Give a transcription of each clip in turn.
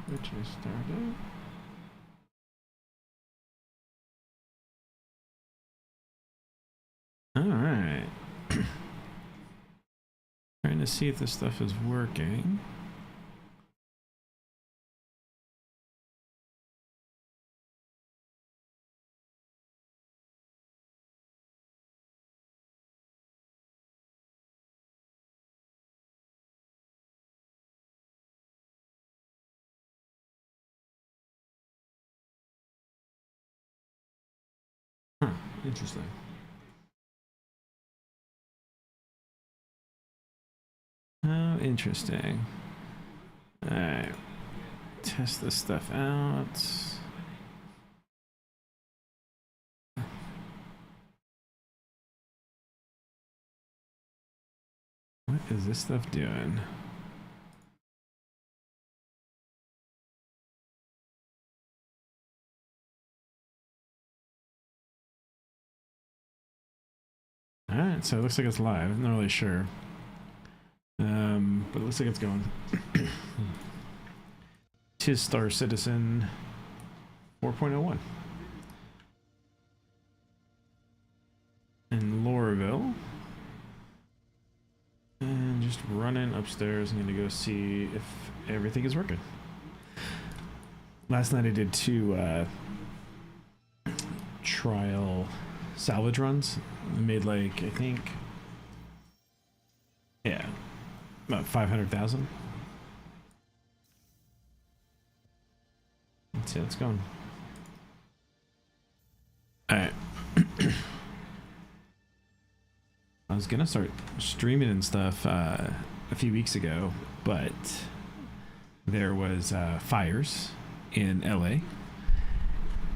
which I started. Alright. Trying to see if this stuff is working. Huh, interesting. Oh, interesting. Alright. Test this stuff out. What is this stuff doing? Alright, so it looks like it's live. I'm not really sure. But it looks like it's going. Tis Star Citizen 4.01. In Lorville. And just running upstairs. I'm gonna go see if everything is working. Last night I did 2 trial salvage runs. I made like, I think, yeah, about 500,000. Let's see how it's going. Alright. I was gonna start streaming and stuff a few weeks ago, but there was fires in LA,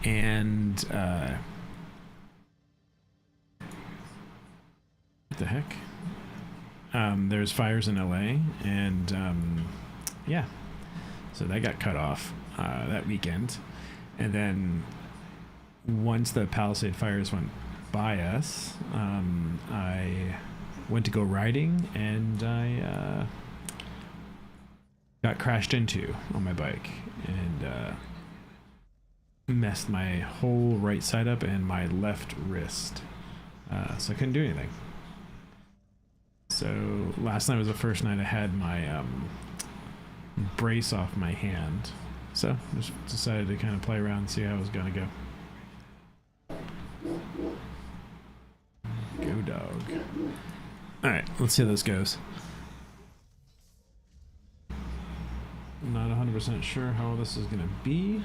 and what the heck? There's fires in LA, and yeah, so that got cut off that weekend, and then once the Palisade fires went by us, I went to go riding, and I got crashed into on my bike, and messed my whole right side up and my left wrist, so I couldn't do anything. So last night was the first night I had my brace off my hand, so just decided to kind of play around and see how it was gonna go. Go dog. Alright, let's see how this goes. Not 100% sure how this is gonna be.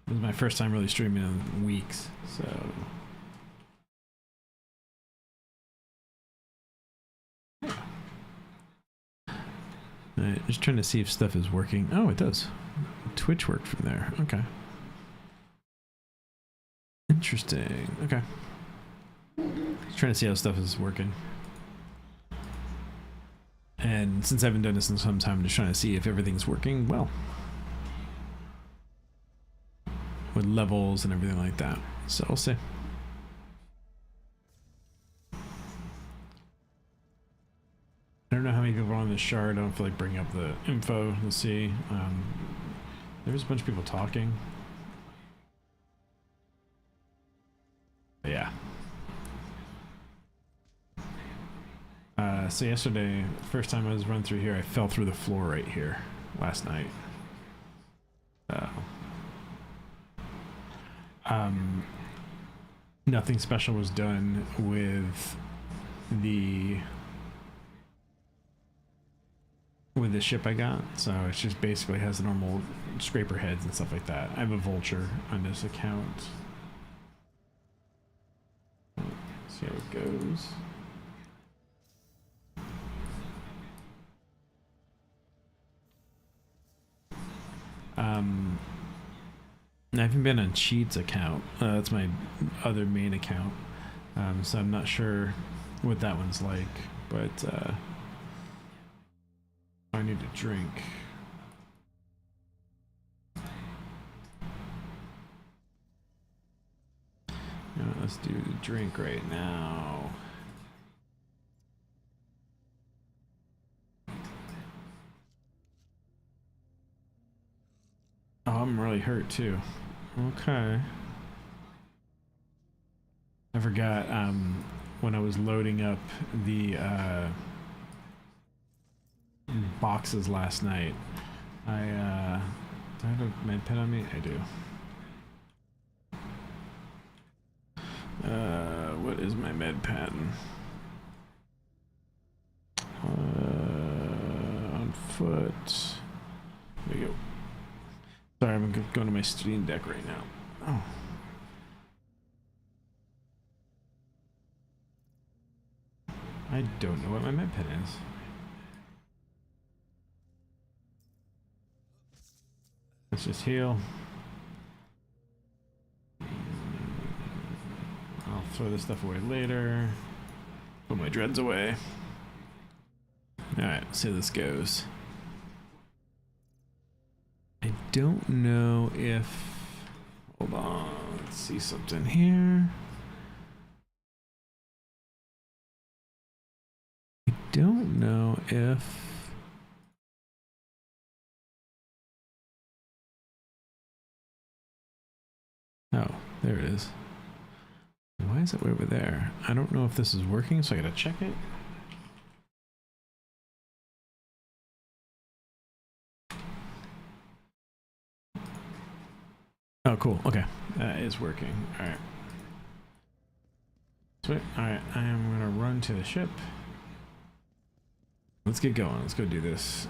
This is my first time really streaming in weeks, so just trying to see if stuff is working. Oh, it does. Twitch worked from there. Okay. Interesting. Okay. Just trying to see how stuff is working. And since I haven't done this in some time, I'm just trying to see if everything's working well. With levels and everything like that. So I'll see. I don't know how many people are on this shard. I don't feel like bringing up the info. Let's see. There's a bunch of people talking. But yeah. So yesterday, first time I was run through here, I fell through the floor right here last night. Nothing special was done with the ship I got, so it just basically has the normal scraper heads and stuff like that. I have a vulture on this account. Let's see how it goes. I haven't been on Cheat's account. That's my other main account. So I'm not sure what that one's like, but I need a drink. Let's do the drink right now. I'm really hurt too. Okay. I forgot when I was loading up the boxes last night. Do I have a med pen on me? I do. What is my med pen? On foot. There we go. Sorry, I'm going to my Steam Deck right now. Oh. I don't know what my med pen is. Let's just heal. I'll throw this stuff away later. Put my dreads away. Alright, see how this goes. I don't know if... Hold on, let's see something here. I don't know if... Oh, there it is. Why is it way over there? I don't know if this is working, so I gotta check it. Oh, cool. Okay. That is working. Alright. Sweet. Alright, I am gonna run to the ship. Let's get going. Let's go do this.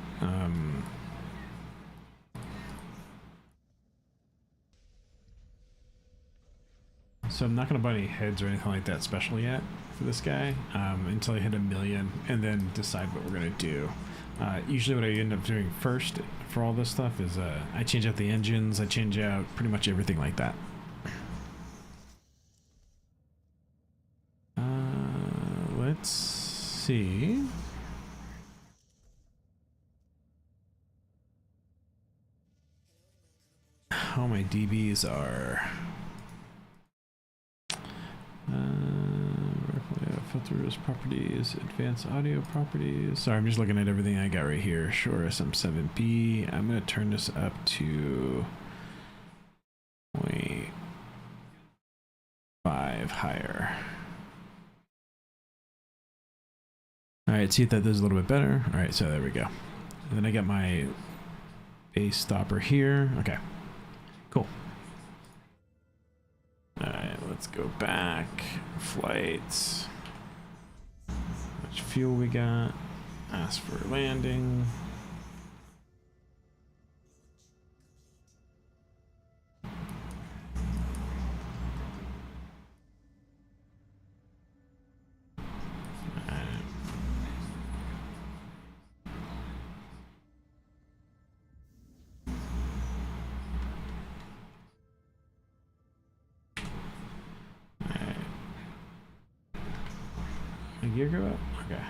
So I'm not going to buy any heads or anything like that special yet for this guy until I hit 1 million and then decide what we're going to do. Usually what I end up doing first for all this stuff is I change out the engines, I change out pretty much everything like that. Let's see. How my DBs are. Filters, properties, advanced audio properties. Sorry, I'm just looking at everything I got right here. Sure, SM7B. I'm going to turn this up to 0.5 higher. Alright, see if that does a little bit better. Alright, so there we go. And then I got my bass stopper here. Okay, cool. Alright, let's go back. Flights. How much fuel we got? Ask for landing. Gear go up? Okay.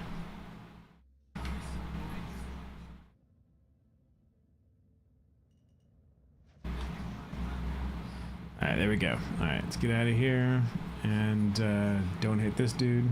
Alright, there we go. Alright, let's get out of here and don't hit this dude.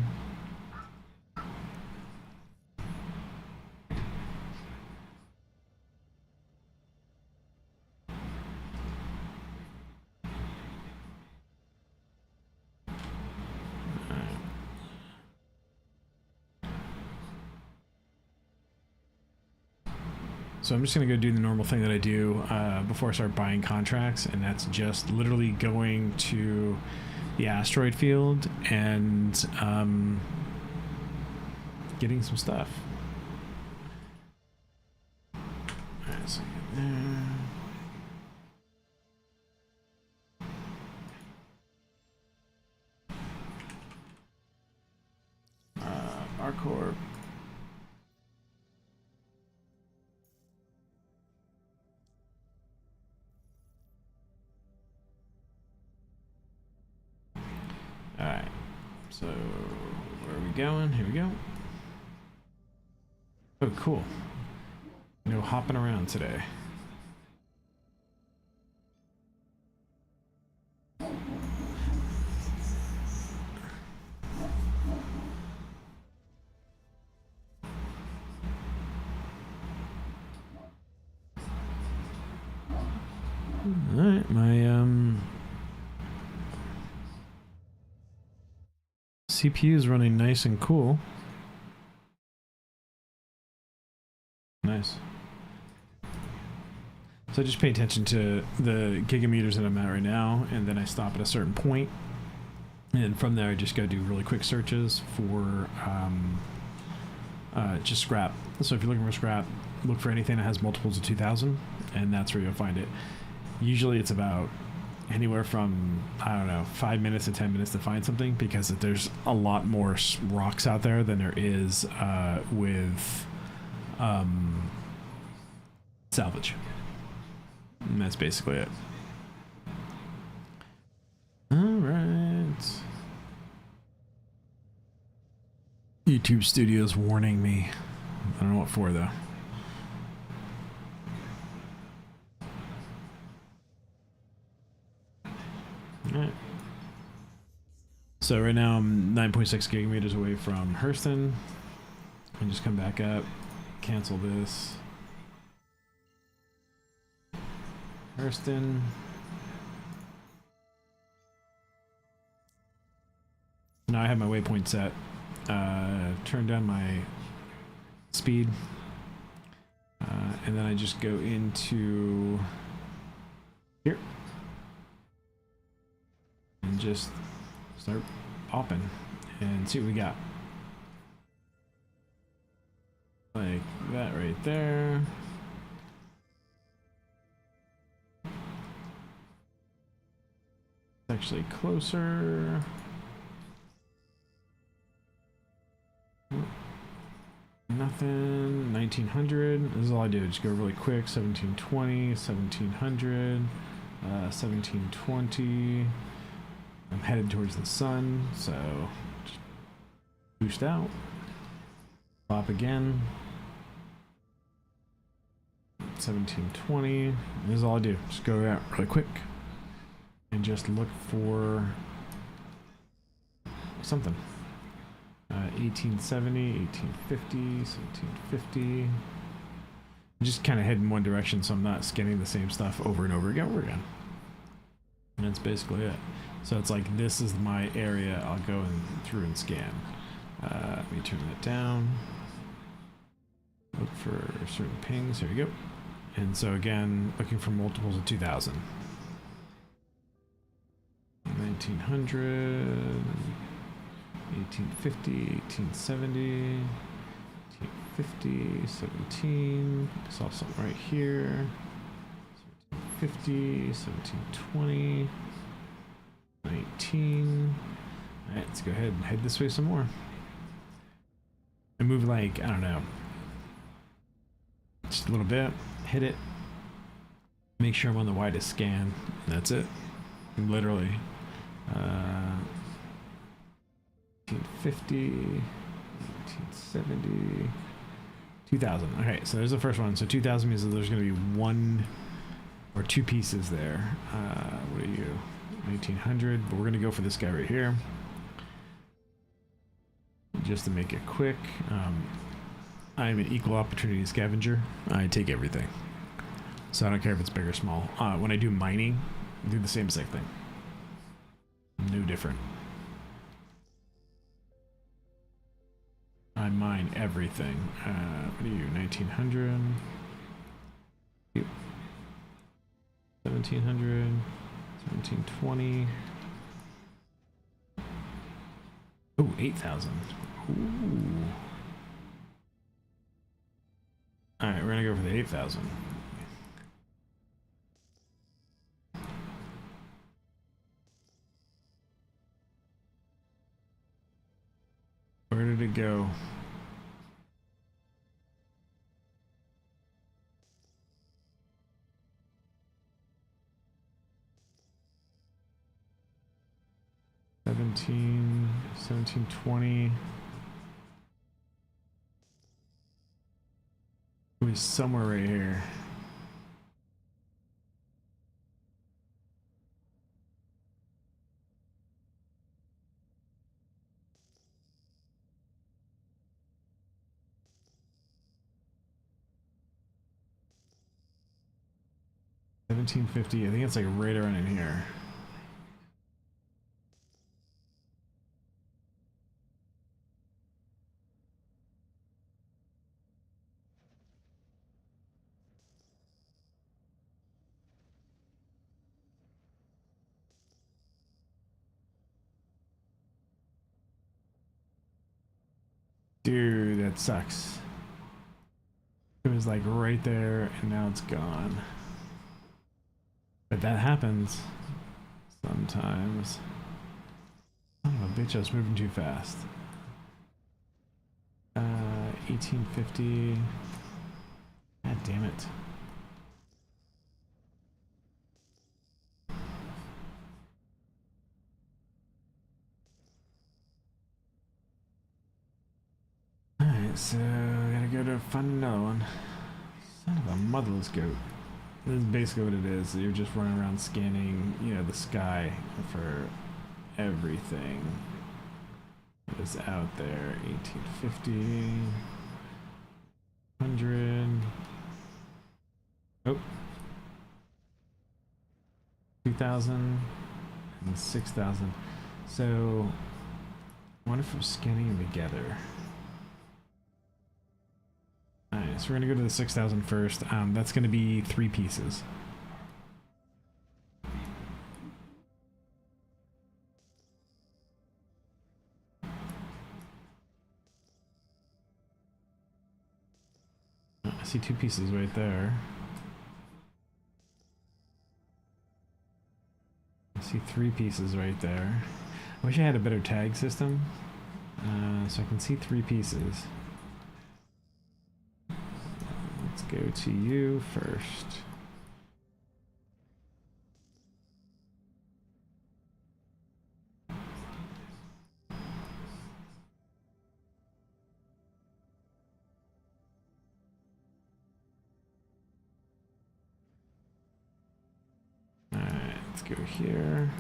So I'm just going to go do the normal thing that I do before I start buying contracts, and that's just literally going to the asteroid field and getting some stuff. Alright, so get there. Arcorp. Alright, so where are we going? Here we go. Oh, cool. No hopping around today. Alright, my CPU is running nice and cool. Nice. So I just pay attention to the gigameters that I'm at right now, and then I stop at a certain point, and from there I just go do really quick searches for just scrap. So if you're looking for scrap, look for anything that has multiples of 2000, and that's where you'll find it. Usually it's about anywhere from, I don't know, 5 minutes to 10 minutes to find something, because there's a lot more rocks out there than there is with salvage. And that's basically it. Alright. YouTube Studio's warning me. I don't know what for, though. Alright. So right now I'm 9.6 gigameters away from Hurston. And just come back up, cancel this. Hurston. Now I have my waypoint set. Turn down my speed. And then I just go into here. And just start popping and see what we got. Like that right there. It's actually closer. Nothing. 1900. This is all I do. Just go really quick. 1720, 1700, 1720. I'm headed towards the sun, so just boost out. Pop again. 1720. This is all I do. Just go out really quick and just look for something. 1870, 1850, 1750. Just kind of head in one direction, so I'm not scanning the same stuff over and over again. And that's basically it. So it's like, this is my area. I'll go through and scan. Let me turn that down. Look for certain pings. Here we go. And so again, looking for multiples of 2000. 1900, 1850, 1870, 1850, 17. I saw something right here. 1750, 1720, 19. Alright, let's go ahead and head this way some more. And move like, I don't know, just a little bit. Hit it. Make sure I'm on the widest scan. And that's it. Literally. 1850, 1870, 2000. Okay, so there's the first one. So 2000 means that there's going to be one or two pieces there. What are you? 1900, but we're going to go for this guy right here. Just to make it quick. I'm an equal opportunity scavenger. I take everything. So I don't care if it's big or small. When I do mining, I do the same exact thing. No different. I mine everything. What are you? 1900. 1700. 1720. Oh, 8,000. Ooh. Alright, we're gonna go for the 8,000. Where did it go? $17, $17.20. It was somewhere right here. 1750. I think it's like right around in here. Dude, that sucks. It was like right there and now it's gone. But that happens sometimes. Son of a bitch, I was moving too fast. 1850. God damn it. Alright, so I gotta go to find another one. Son of a motherless goat. This is basically what it is. You're just running around scanning, you know, the sky for everything that is out there. 1850, 100. Oh. 2,000 and 6,000. So, I wonder if we're scanning them together. Alright, so we're gonna go to the 6,000 first. That's gonna be 3 pieces. I see 2 pieces right there. I see 3 pieces right there. I wish I had a better tag system, so I can see 3 pieces. Let's go to you first. Alright, let's go here.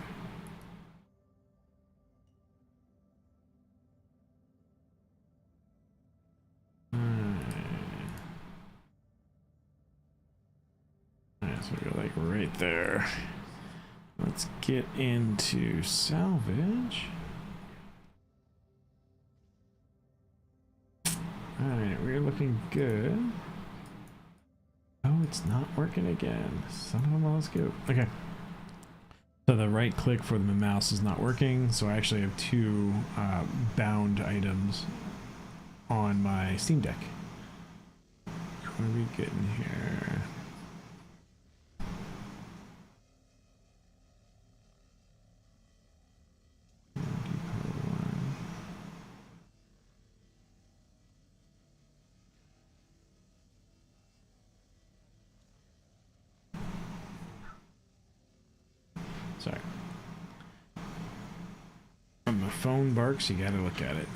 So we go like right there. Let's get into salvage. Alright, we're looking good. Oh, it's not working again. Son of a, let's go. Okay. So the right click for the mouse is not working, so I actually have 2 bound items on my Steam Deck. What are we getting here? Sorry. When the phone barks, you gotta look at it.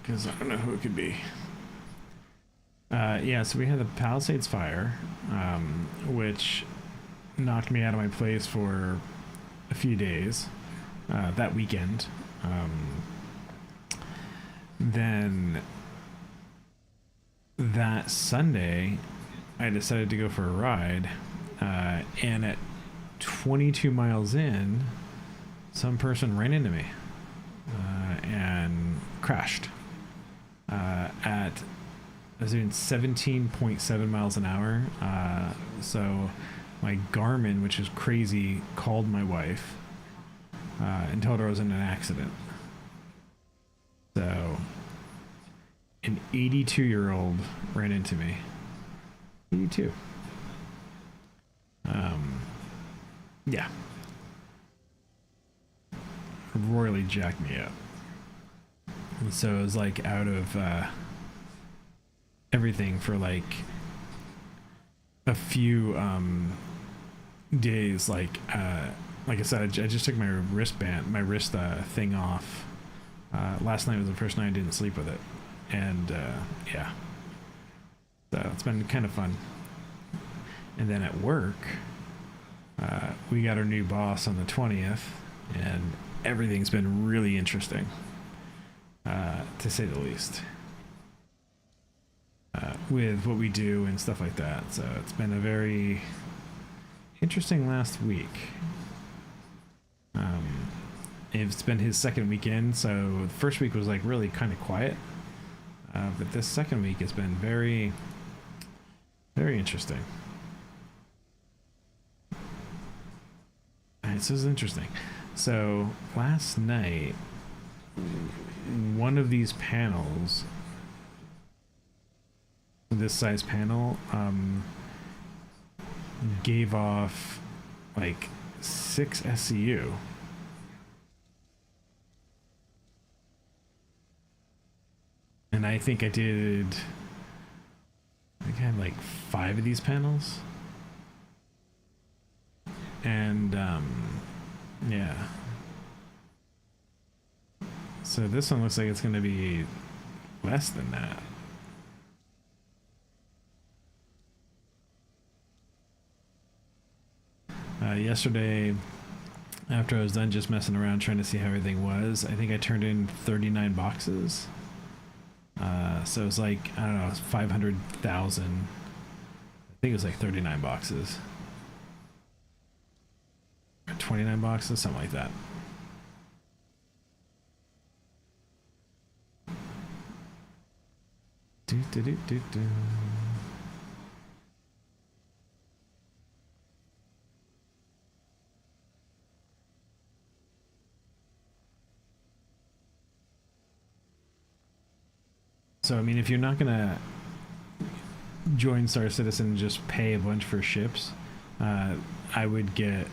Because I don't know who it could be. Yeah, so we had the Palisades fire, which knocked me out of my place for a few days that weekend. Then that Sunday, I decided to go for a ride, and at 22 miles in, some person ran into me and crashed at, I was doing 17.7 miles an hour. So my Garmin, which is crazy, called my wife and told her I was in an accident. So an 82-year-old ran into me. 82. Yeah. Royally jacked me up. And so it was like out of everything for like a few days. Like I said, I just took my wrist thing off. Last night was the first night I didn't sleep with it. And yeah. So it's been kind of fun. And then at work, we got our new boss on the 20th, and everything's been really interesting, to say the least, with what we do and stuff like that. So it's been a very interesting last week. It's been his second weekend, so the first week was like really kind of quiet. But this second week has been very, very interesting. Alright, so this is interesting. So last night, one of these panels, this size panel, gave off like 6 SCU. And I think I had like 5 of these panels. And yeah. So this one looks like it's going to be less than that. Yesterday, after I was done just messing around trying to see how everything was, I think I turned in 39 boxes. So it was like, I don't know, 500,000. I think it was like 39 boxes. Or 29 boxes, something like that. Do, do, do, do, do. So, I mean, if you're not going to join Star Citizen and just pay a bunch for ships, I would get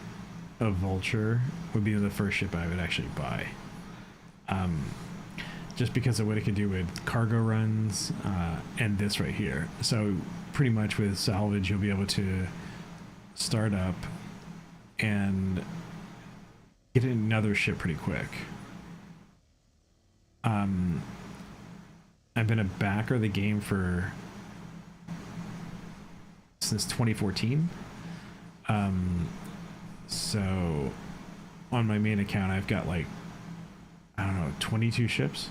a Vulture, would be the first ship I would actually buy. Just because of what it could do with cargo runs and this right here. So, pretty much with salvage, you'll be able to start up and get another ship pretty quick. I've been a backer of the game since 2014. So on my main account, I've got like, I don't know, 22 ships.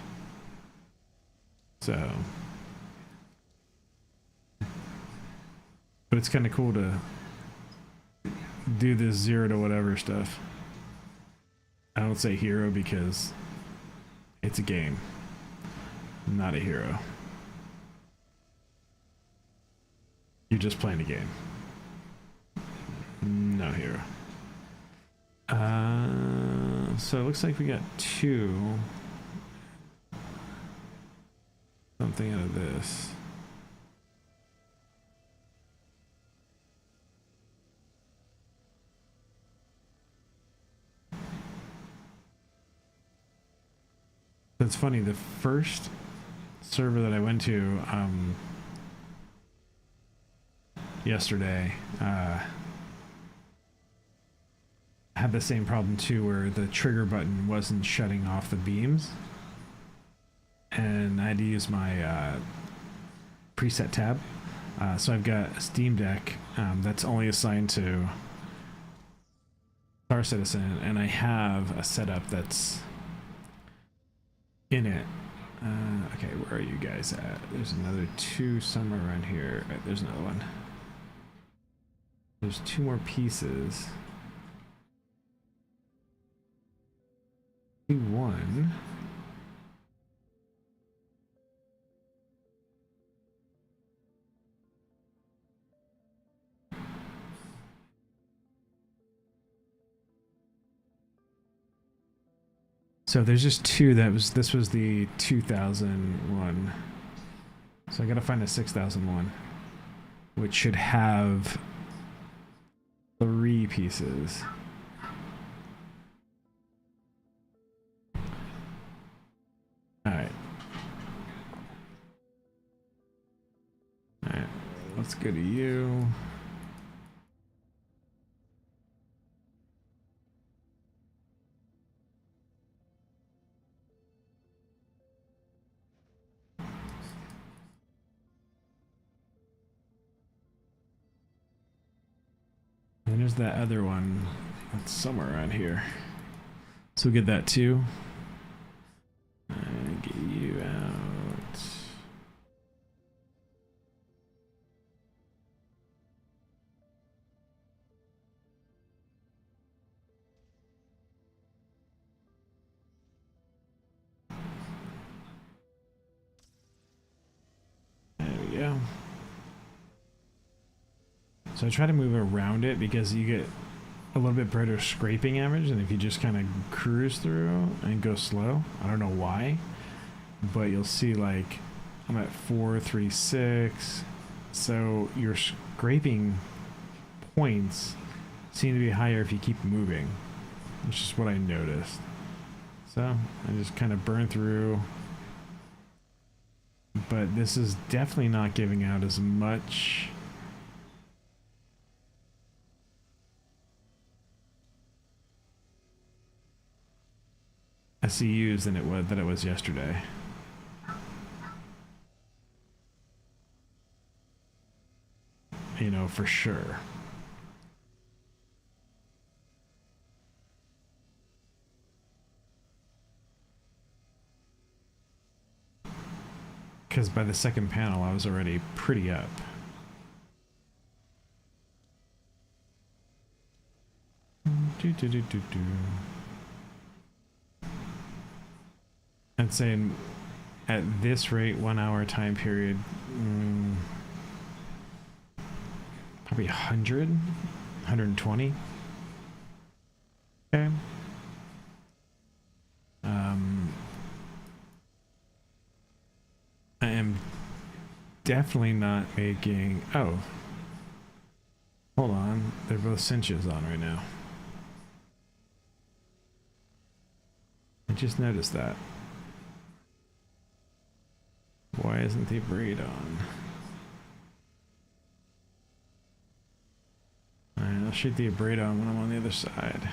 So, but it's kind of cool to do this 0 to whatever stuff. I don't say hero because it's a game. Not a hero. You're just playing a game. No hero. So it looks like we got 2. Something out of this. That's funny. The first server that I went to yesterday had the same problem too, where the trigger button wasn't shutting off the beams, and I had to use my preset tab. So I've got a Steam Deck that's only assigned to Star Citizen, and I have a setup that's in it. Okay, where are you guys at? There's another 2 somewhere around here. Right, there's another one. There's 2 more pieces. 1. So there's just 2. This was the 2001. So I gotta find a 6001, which should have 3 pieces. Alright. Alright, let's go to you. And there's that other one that's somewhere around here. So we'll get that too. Get you out. So I try to move around it because you get a little bit better scraping average than if you just kind of cruise through and go slow. I don't know why, but you'll see like I'm at 436. So your scraping points seem to be higher if you keep moving. It's just what I noticed. So I just kind of burn through. But this is definitely not giving out as much SCUs than it was yesterday. You know, for sure. Because by the second panel, I was already pretty up. I'd say at this rate, 1 hour time period, probably 100, 120. Okay. I am definitely not making... Oh. Hold on. They're both cinches on right now. I just noticed that. Why isn't the braid on? Alright, I'll shoot the braid on when I'm on the other side.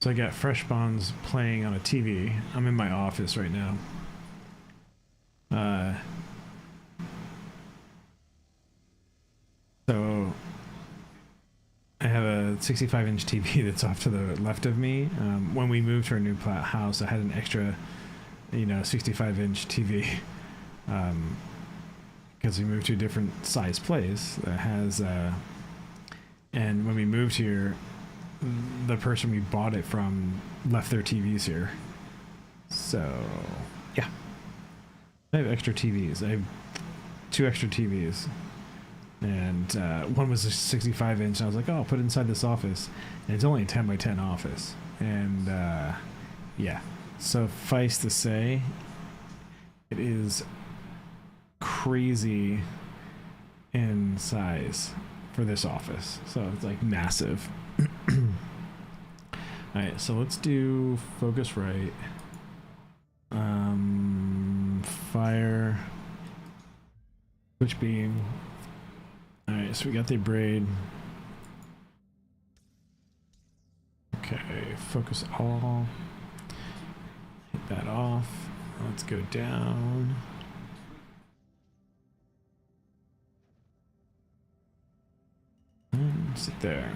So I got Fresh Bonds playing on a TV. I'm in my office right now. So I have a 65-inch TV that's off to the left of me. When we moved to our new house, I had an extra, 65-inch TV. Because we moved to a different size place that has, and when we moved here, the person we bought it from left their TVs here. So, yeah. I have extra TVs. I have 2 extra TVs. And one was a 65-inch. I was like, oh, I'll put it inside this office. And it's only a 10 by 10 office. And, yeah. Suffice to say, it is crazy in size for this office. So it's like massive. Alright, so let's do focus right. Fire. Switch beam. Alright, so we got the braid. Okay, focus all. Hit that off. Let's go down. And sit there.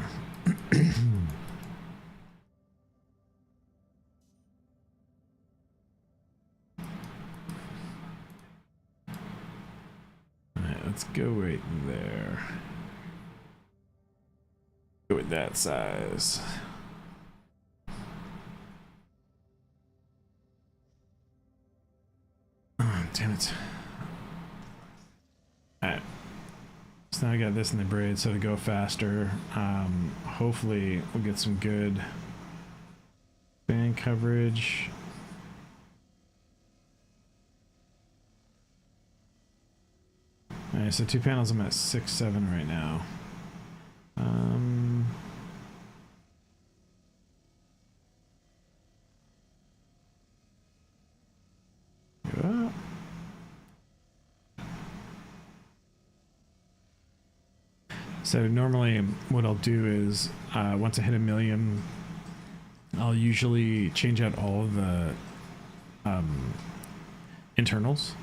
Alright, let's go right there. Go with that size. Oh, damn it. Alright. So now I got this in the braid, so to go faster, hopefully we'll get some good band coverage. Alright, so 2 panels, I'm at 6-7 right now. Go up. So normally what I'll do is once I hit 1 million, I'll usually change out all of the internals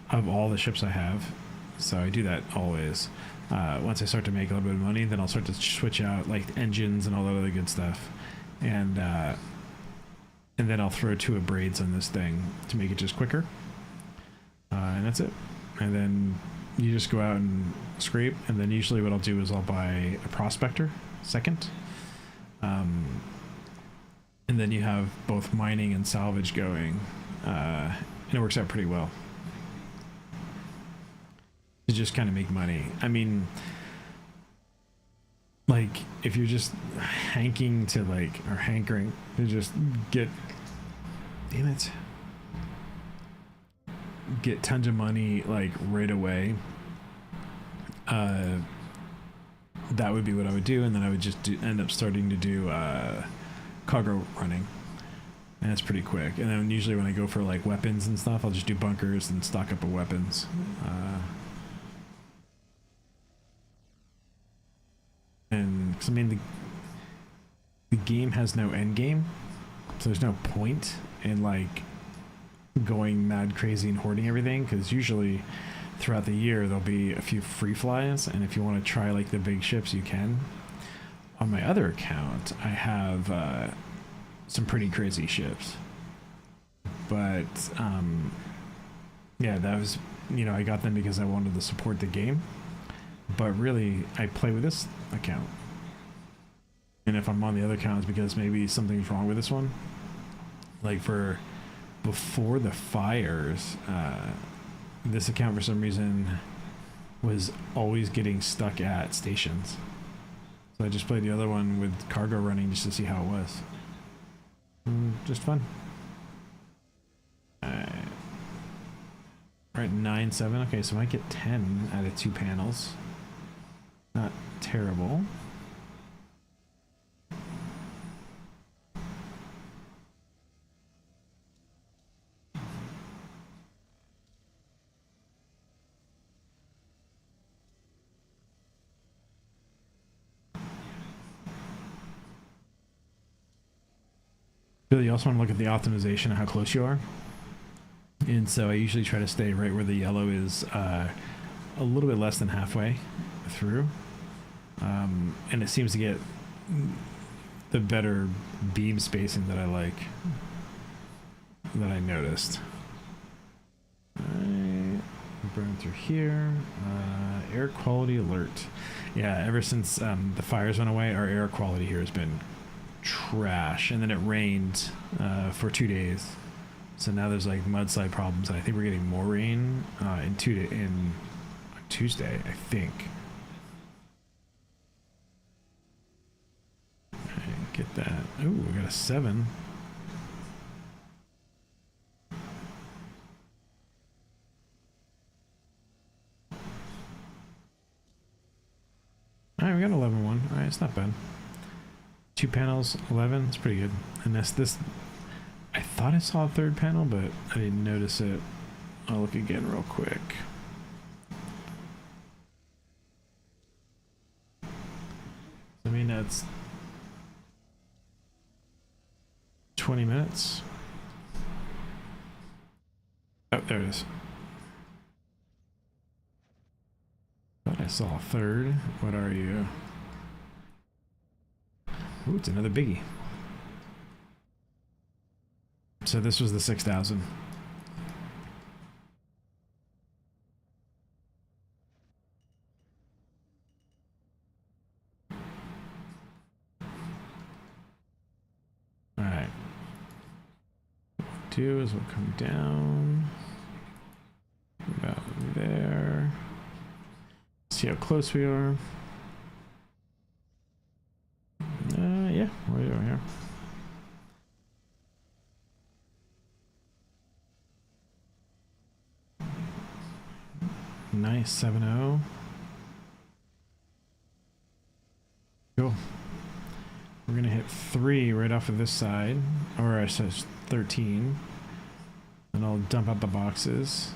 of all the ships I have. So I do that always. Once I start to make a little bit of money, then I'll start to switch out like engines and all that other good stuff. And then I'll throw 2 braids on this thing to make it just quicker. And that's it. And then you just go out and scrape, and then usually what I'll do is I'll buy a prospector second. And then you have both mining and salvage going. and it works out pretty well to just kind of make money. I mean, like, if you're just hankering to just get tons of money like right away, that would be what I would do, and then I would just end up starting to do cargo running, and it's pretty quick. And then usually when I go for like weapons and stuff, I'll just do bunkers and stock up with weapons. And because I mean the game has no end game, so there's no point in like going mad crazy and hoarding everything, because usually throughout the year there'll be a few free flies, and if you want to try like the big ships, you can. On my other account I have some pretty crazy ships, but yeah, that was, you know, I got them because I wanted to support the game, but really I play with this account, and if I'm on the other account it's because maybe something's wrong with this one. Like for before the fires, this account for some reason was always getting stuck at stations, so I just played the other one with cargo running just to see how it was. Just fun. Alright, 9-7. Okay, so I might get 10 out of 2 panels. Not terrible. You also want to look at the optimization of how close you are, and so I usually try to stay right where the yellow is, a little bit less than halfway through, and it seems to get the better beam spacing that I like, that I noticed. Alright, burn through here. Air quality alert. Yeah, ever since the fires went away, our air quality here has been trash, and then it rained for 2 days, so now there's like mudslide problems, and I think we're getting more rain in Tuesday, I think. Right, get that. Ooh, we got a 7. Alright, we got 11-1. Alright, it's not bad. 2 panels, 11, it's pretty good. And that's this. I thought I saw a 3rd panel, but I didn't notice it. I'll look again real quick. I mean, that's 20 minutes. Oh, there it is. Thought I saw a 3rd. What are you? Ooh, it's another biggie. So this was the 6,000. Alright. What we'll do is we'll come down about there. See how close we are. Yeah, we're over here. Nice, 7-0. Cool. We're gonna hit 3 right off of this side, or I said 13, and I'll dump out the boxes.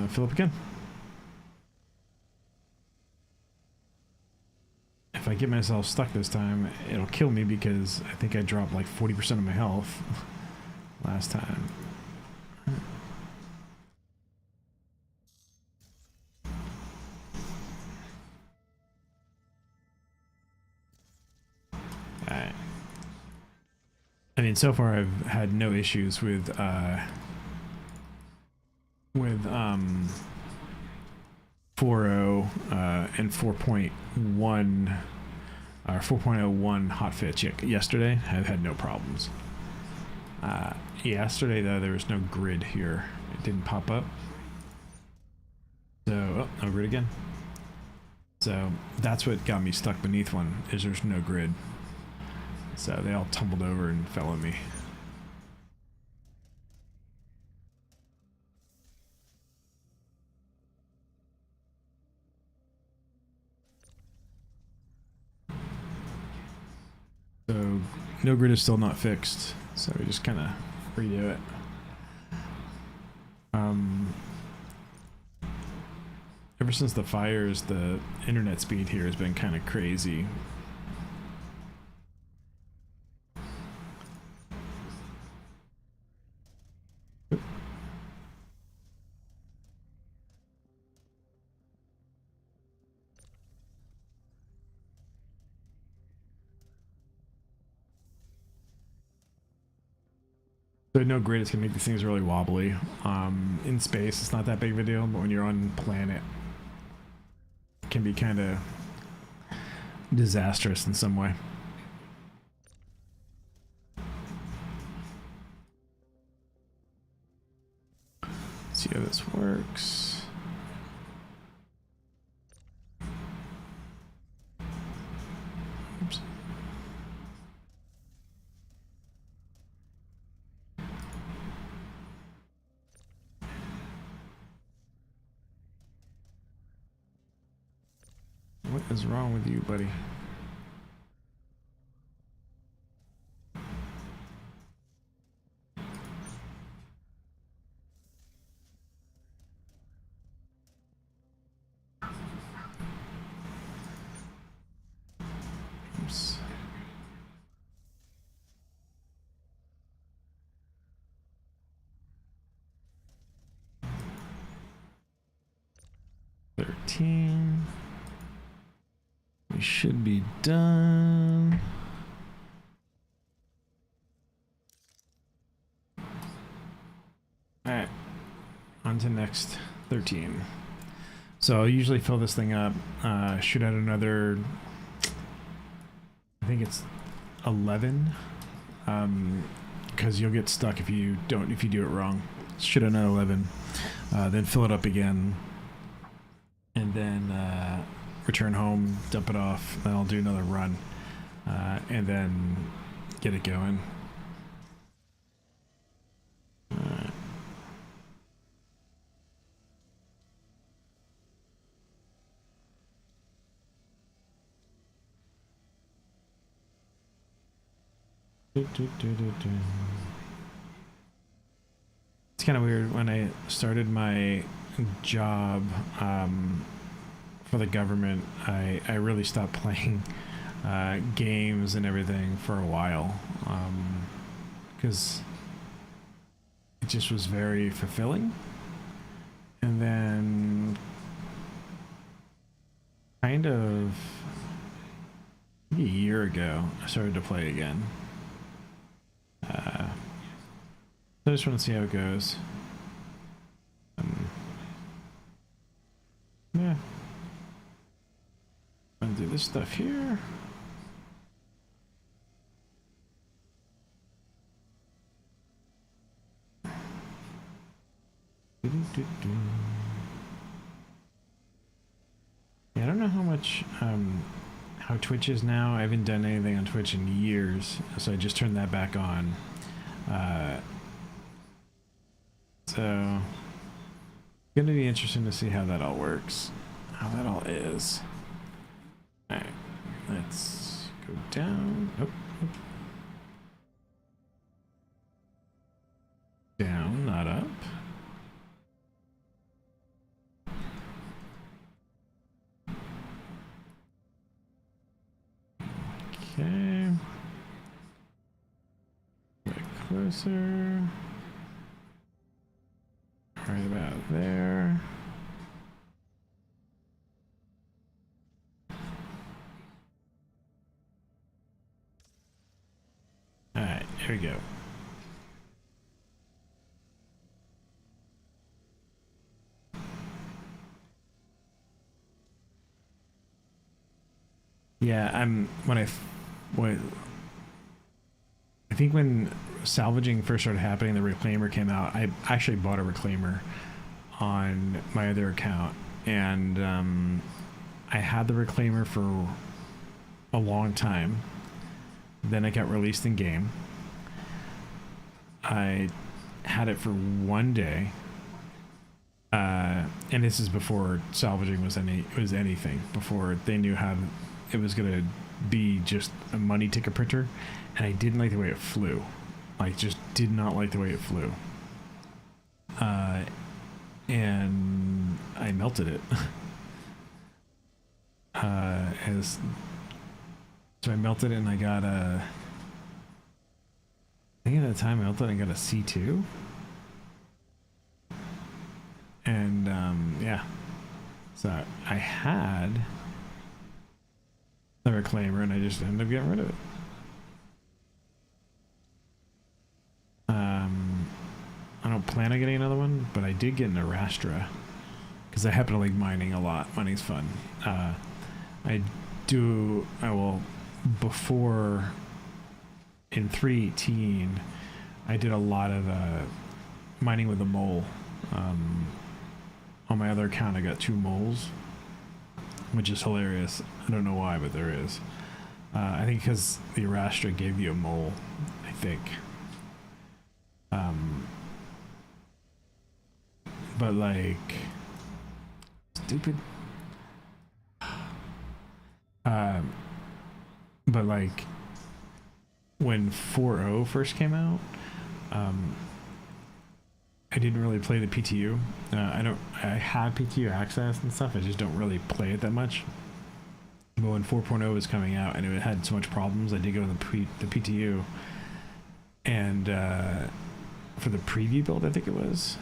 Fill up again. If I get myself stuck this time, it'll kill me because I think I dropped like 40% of my health last time. Alright. I mean, so far I've had no issues with 4.0 and 4.1 or 4.01 hotfix yesterday. I've had no problems. Yesterday, though, there was no grid here. It didn't pop up. So, oh, no grid again. So that's what got me stuck beneath one, is there's no grid. So they all tumbled over and fell on me. So no grid is still not fixed. So we just kind of redo it. Ever since the fires, the internet speed here has been kind of crazy. So no grid is gonna make these things really wobbly. In space, it's not that big of a deal, but when you're on planet, it can be kind of disastrous in some way. Let's see how this works. Oops. What is wrong with you, buddy? Oops. We should be done. All right, on to next 13. So I'll usually fill this thing up, shoot out another, I think it's 11, because you'll get stuck if you do it wrong. Shoot out another 11, then fill it up again, and then return home, dump it off, then I'll do another run, and then get it going. Alright. It's kind of weird. When I started my job for the government, I really stopped playing games and everything for a while, because it just was very fulfilling. And then kind of maybe a year ago, I started to play again. I just want to see how it goes. Yeah. I'm gonna do this stuff here. Yeah, I don't know how much how Twitch is now. I haven't done anything on Twitch in years, so I just turned that back on. So it's gonna be interesting to see how that all works, how that all is. All right, let's go down. Oh, oh. Down, not up. Okay. Get closer. Right about there. All right, here we go. Yeah, when I think when salvaging first started happening, the reclaimer came out. I actually bought a reclaimer on my other account, and I had the reclaimer for a long time. Then it got released in game. I had it for one day, and this is before salvaging was anything. Before they knew how it was gonna be just a money ticket printer, and I didn't like the way it flew. I just did not like the way it flew. And I melted it. So I melted it, and I got a. I think at the time I melted, I got a C2. And yeah, so I had the reclaimer, and I just ended up getting rid of it. I don't plan on getting another one, but I did get an Arastra because I happen to like mining a lot. Mining's fun. I will, before in 3.18, I did a lot of mining with a mole. On my other account, I got 2 moles, which is hilarious. I don't know why, but there is. I think because the Arastra gave you a mole, I think. But like, stupid. But like, when 4.0 first came out, I didn't really play the PTU. I had PTU access and stuff. I just don't really play it that much. But when 4.0 was coming out and it had so much problems, I did go to the PTU, and for the preview build, I think it was,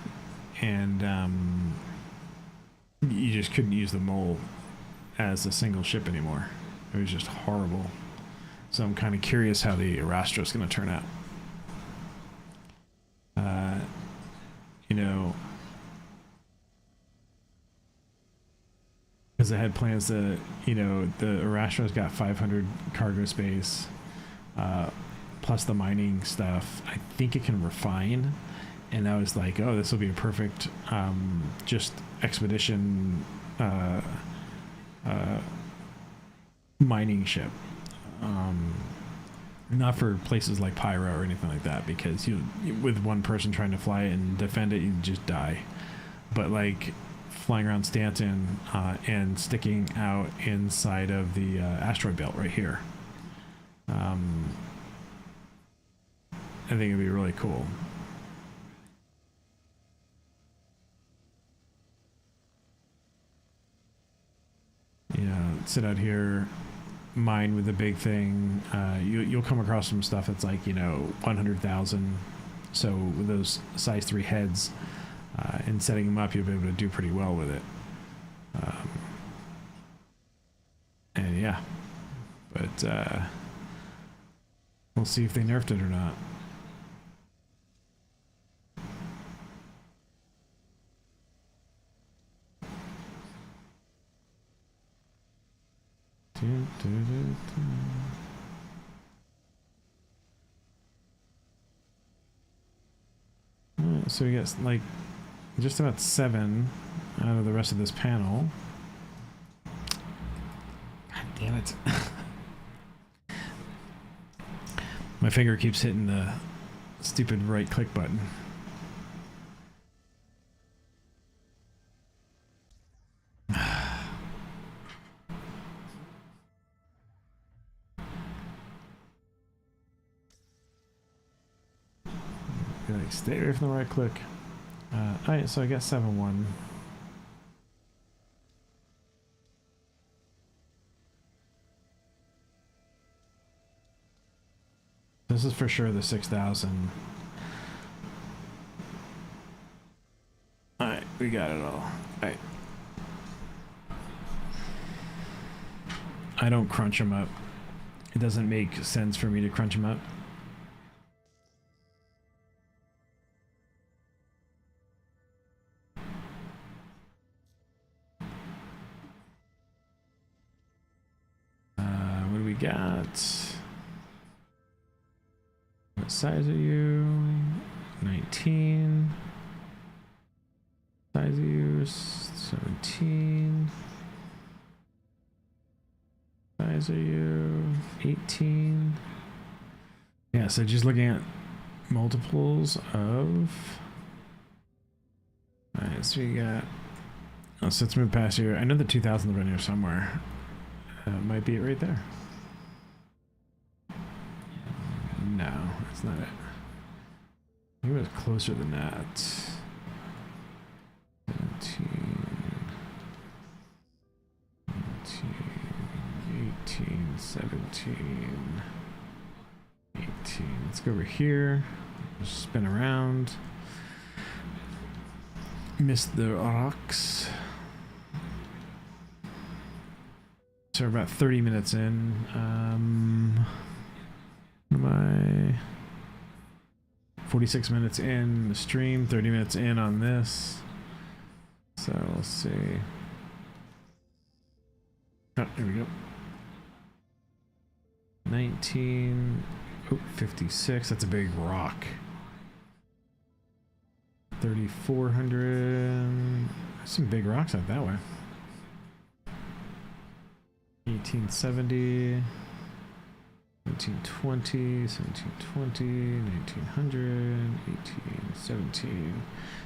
and you just couldn't use the mole as a single ship anymore. It was just horrible. So I'm kind of curious how the Arastra is going to turn out. You know, because I had plans to, you know, the Arastra's got 500 cargo space, plus the mining stuff. I think it can refine, and I was like, oh, this will be a perfect just expedition mining ship. Not for places like Pyro or anything like that, because you with one person trying to fly it and defend it, you just die. But like flying around Stanton and sticking out inside of the asteroid belt right here, I think it'd be really cool. You know, sit out here, mine with the big thing. You'll come across some stuff that's like, you know, 100,000. So with those size 3 heads, and setting them up, you'll be able to do pretty well with it. And yeah, but we'll see if they nerfed it or not. So we got like just about 7 out of the rest of this panel. God damn it. My finger keeps hitting the stupid right click button. Like, stay away from the right click. Alright, so I got 7-1. This is for sure the 6,000. Alright, we got it all. Alright. I don't crunch them up. It doesn't make sense for me to crunch them up. What do we got? What size are you? 19. Size of you? 17. Size are you? 18. Yeah, so just looking at multiples of... Alright, so we got... Oh, so let's move past here. I know the 2000's around here somewhere. Might be it right there. No, that's not it. I think it was closer than that. 17, 18, 17, 18. Let's go over here. Just spin around. Missed the rocks. So we're about 30 minutes in. What am I? 46 minutes in the stream, 30 minutes in on this. So let's see. Oh, here we go. 19. Oh, 56. That's a big rock. 3,400. Some big rocks out that way. 1870. 1720, 1720, 1900, 1817.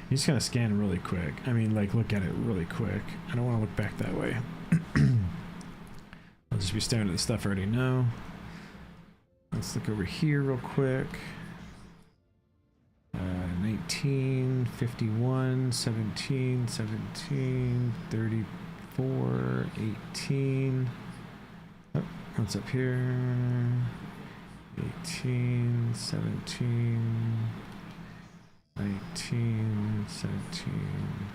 You just gotta scan really quick. I mean, like, look at it really quick. I don't want to look back that way. I'll just be staring at the stuff I already know. Let's look over here real quick. 1951, 17, 17, 34, 18. Oh, what's up here? 18, 17, 19, 17,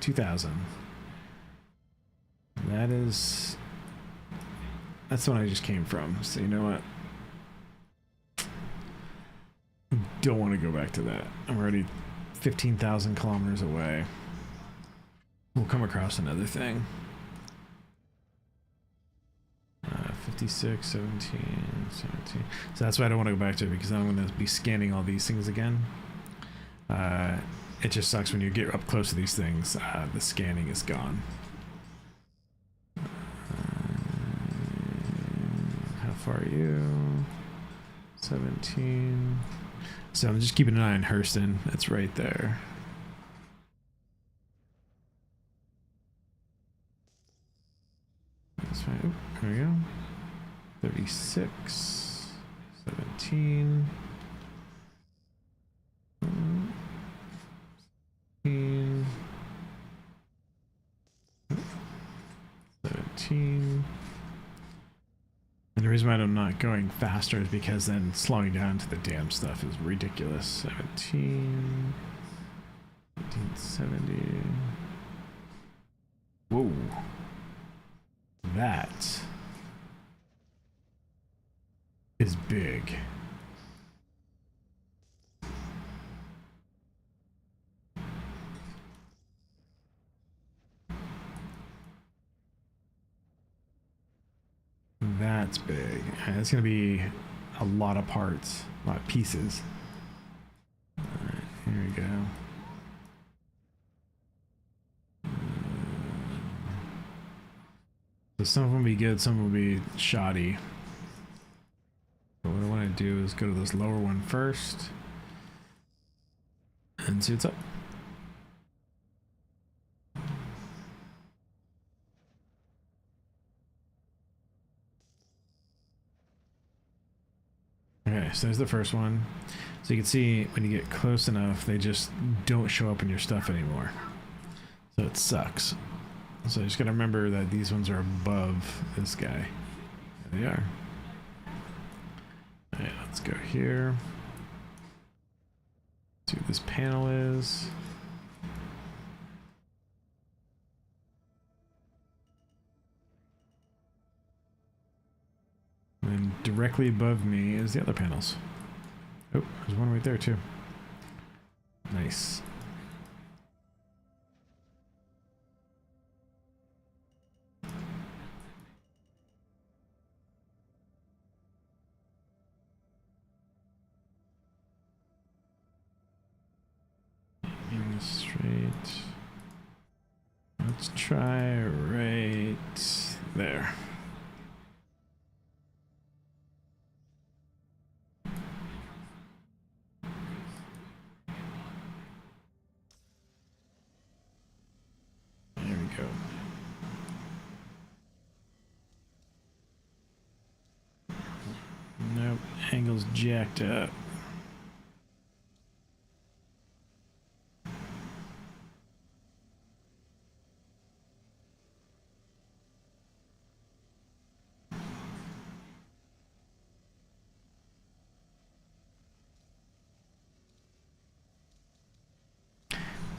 2000. That's the one I just came from. So you know what? Don't want to go back to that. I'm already 15,000 kilometers away. We'll come across another thing. 56, 17, 17. So that's why I don't want to go back to it, because I'm going to be scanning all these things again. It just sucks when you get up close to these things. The scanning is gone. How far are you? 17. So I'm just keeping an eye on Hurston. It's right there. That's right. Oop, there we go. 36, 17, 17, 17. And the reason why I'm not going faster is because then slowing down to the damn stuff is ridiculous. 17, 1870. Whoa. That is big. That's big. It's going to be a lot of parts, a lot of pieces. All right, here we go. So some of them will be good, some will be shoddy. But what I want to do is go to this lower one first and see what's up. Okay, so there's the first one. So you can see when you get close enough, they just don't show up in your stuff anymore. So it sucks. So you just gotta remember that these ones are above this guy. There they are. Alright, let's go here. See what this panel is. And directly above me is the other panels. Oh, there's one right there too. Nice. straight. Let's try right there. There we go. Nope, angle's jacked up.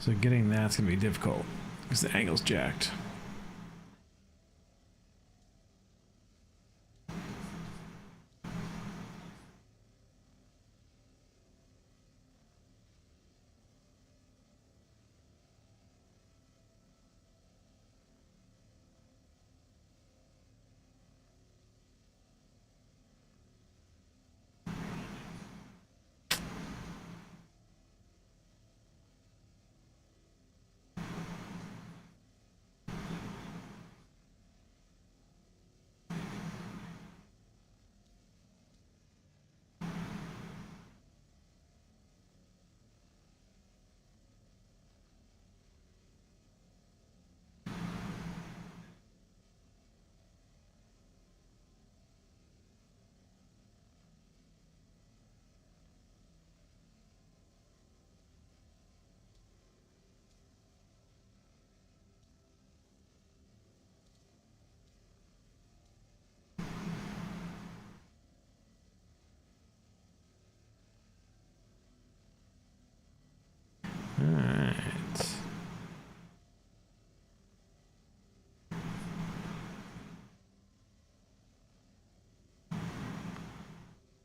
So getting that's gonna be difficult because the angle's jacked. Alright.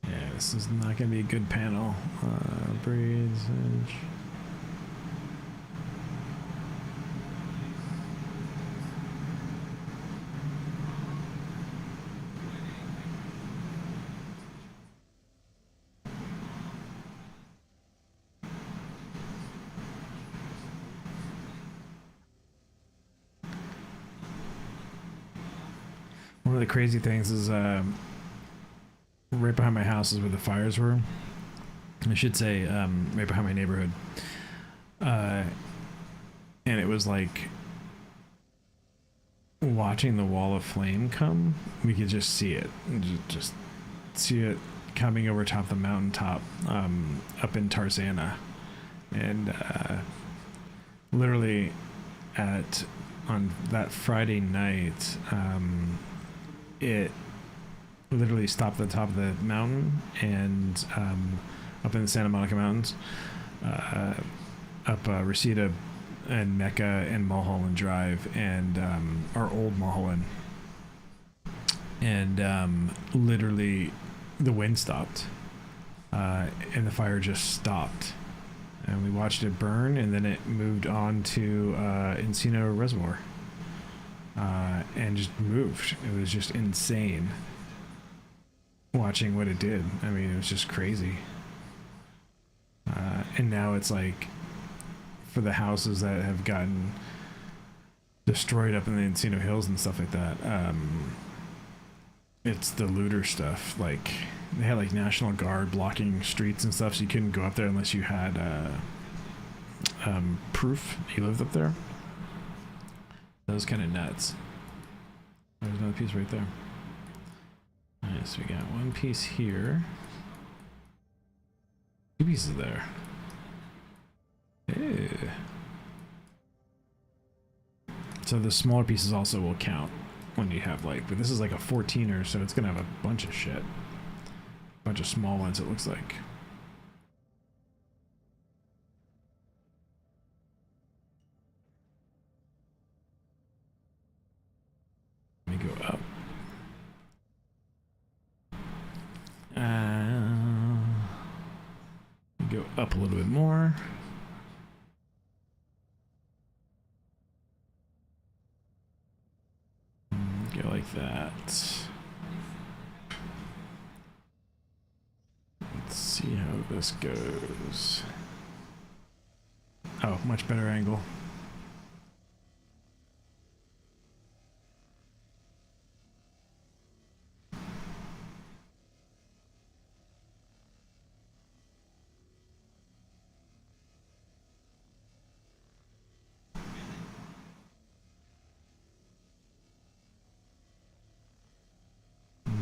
Yeah, this is not going to be a good panel. Breeze. One of the crazy things is right behind my house is where the fires were. I should say right behind my neighborhood. And it was like watching the wall of flame come. We could just see it. Just see it coming over top the mountaintop up in Tarzana. And literally on that Friday night, it literally stopped at the top of the mountain and up in the Santa Monica Mountains, up Reseda and Mecca and Mulholland Drive and our old Mulholland. And literally the wind stopped and the fire just stopped. And we watched it burn, and then it moved on to Encino Reservoir and just moved. It was just insane watching what it did. I mean, it was just crazy. And now it's like for the houses that have gotten destroyed up in the Encino Hills and stuff like that, it's the looter stuff. Like they had like National Guard blocking streets and stuff, so you couldn't go up there unless you had proof you lived up there. That was kind of nuts. There's another piece right there. Alright, so we got one piece here. Two pieces there. Ew. So the smaller pieces also will count when you have like, but this is like a 14er, so it's gonna have a bunch of shit. Bunch of small ones, it looks like. Let me go up. Go up a little bit more. Go like that. Let's see how this goes. Oh, go. Much better angle.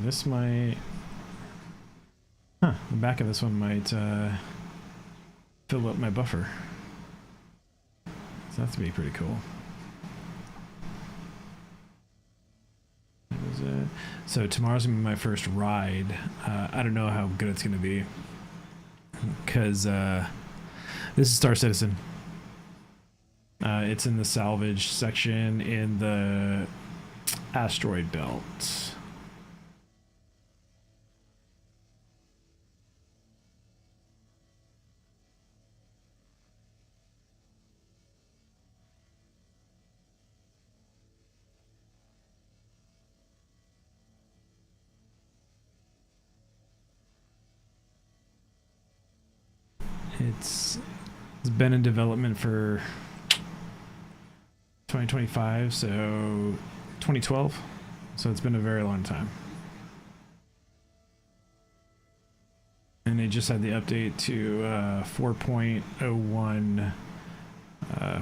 This might... Huh, the back of this one might fill up my buffer. So that's to be pretty cool. So tomorrow's gonna be my first ride. I don't know how good it's gonna be, because this is Star Citizen. It's in the salvage section in the asteroid belt. It's been in development for 2025, so 2012. So it's been a very long time. And they just had the update to 4.01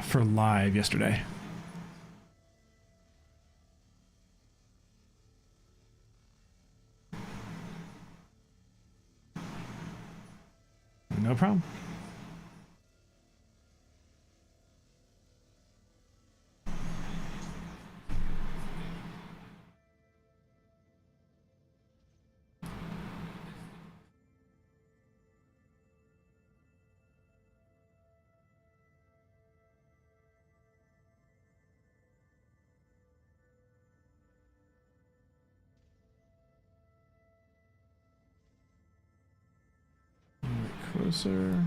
for live yesterday. No problem. Closer.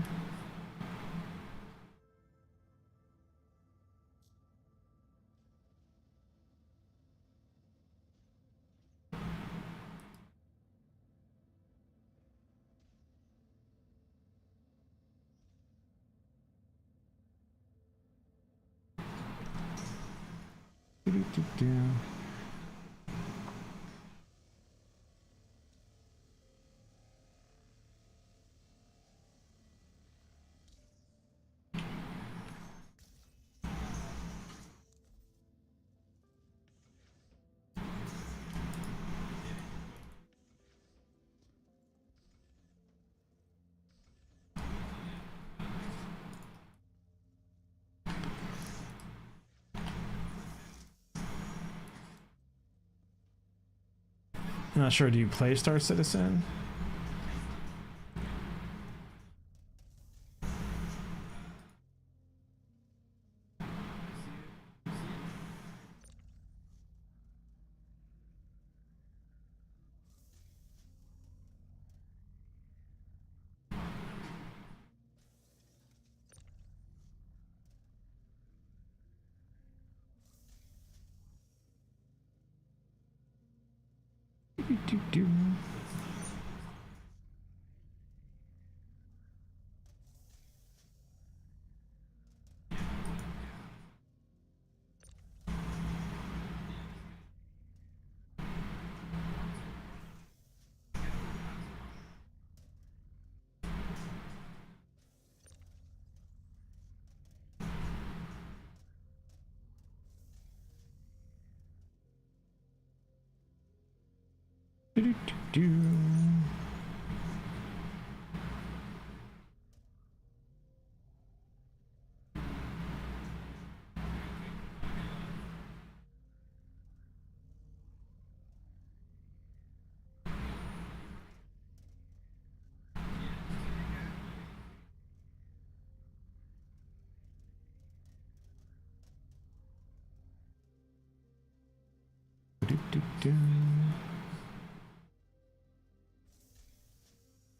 I'm not sure, do you play Star Citizen?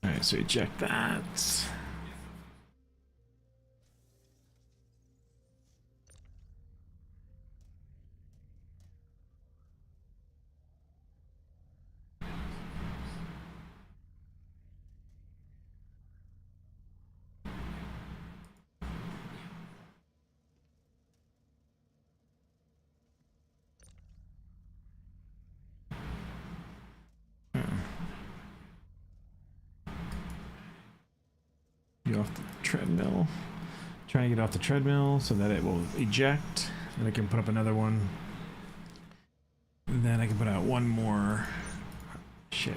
Alright, so eject that. get off the treadmill. Trying to get off the treadmill so that it will eject. And I can put up another one. And then I can put out one more. Shit.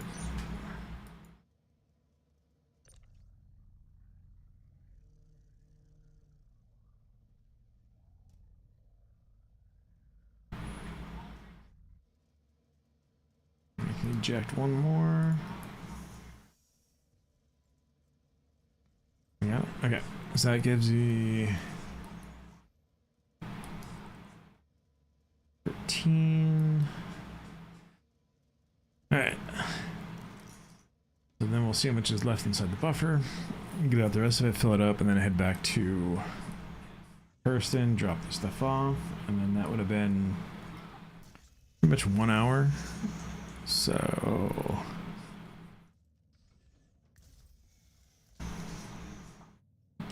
I can eject one more. Yeah, okay. So that gives you 13. Alright. So then we'll see how much is left inside the buffer. Get out the rest of it, fill it up, and then head back to Hurston, drop the stuff off, and then that would have been pretty much 1 hour. So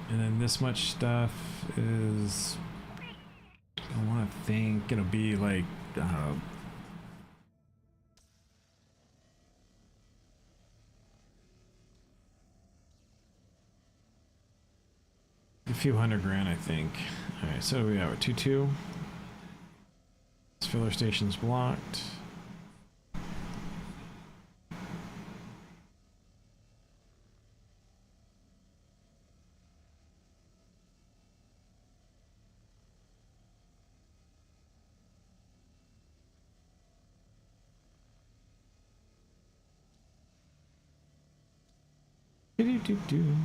and then this much stuff is, I want to think it'll be like a few $100,000, I think. All right, so we have a 2-2. This filler station's blocked. Do-do-do-do.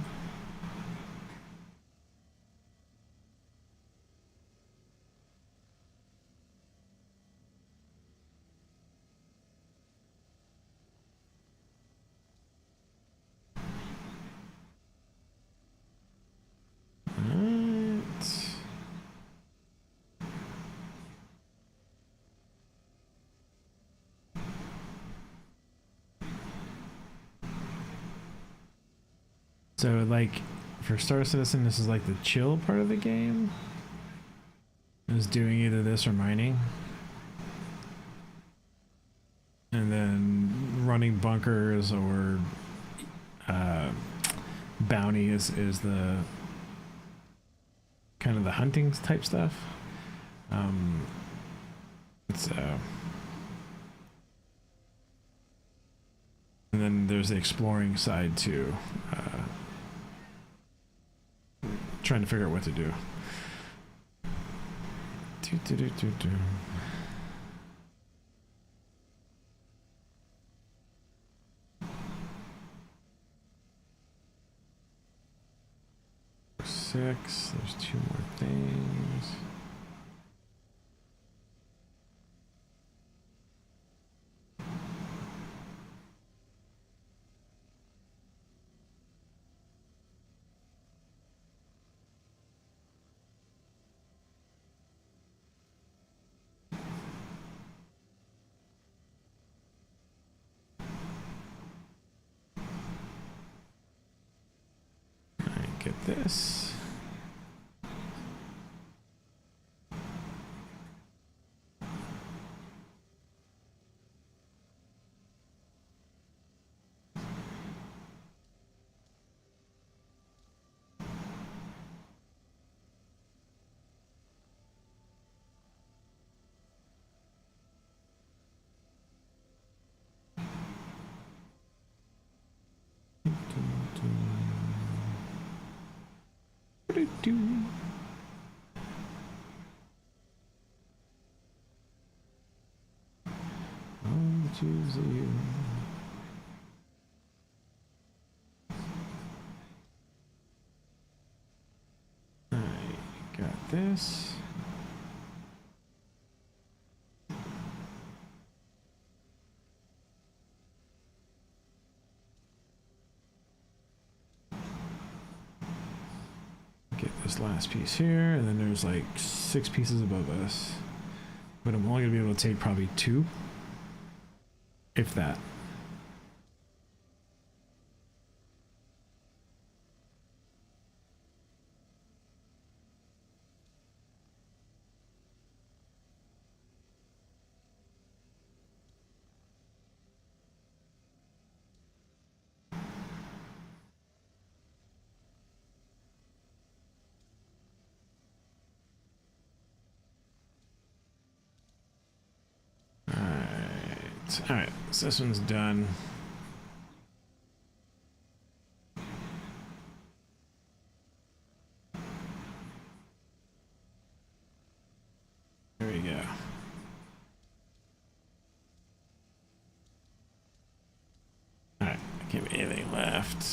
So, like, for Star Citizen, this is like the chill part of the game. Is doing either this or mining. And then running bunkers or bounty is the kind of the hunting type stuff. It's and then there's the exploring side too. Trying to figure out what to do. Do. 6. There's 2 more things. Get this. Do. Choose you. I got this. Get this last piece here, and then there's like 6 pieces above us. But I'm only gonna be able to take probably 2. If that. Perfect. All right, so this one's done. There we go. All right, I can't be anything left.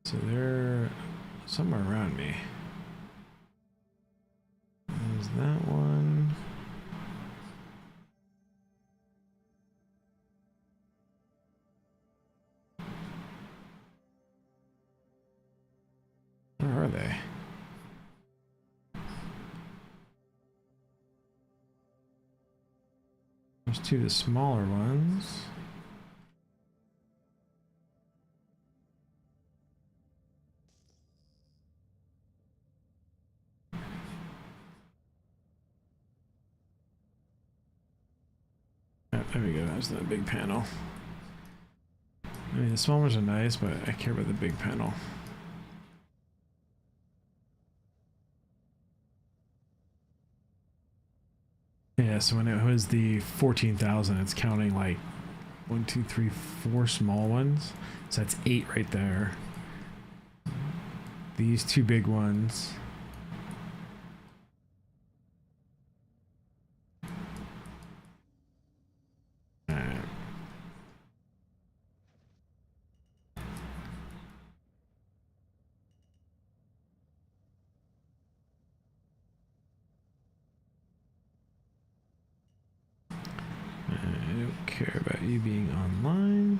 So they're somewhere around me. There's that one. Where are they? There's two of the smaller ones. There we go, that's the big panel. I mean, the small ones are nice, but I care about the big panel. Yeah, so when it was the 14,000, it's counting like 1, 2, 3, 4 small ones. So that's 8 right there. These 2 big ones. I don't care about you being online.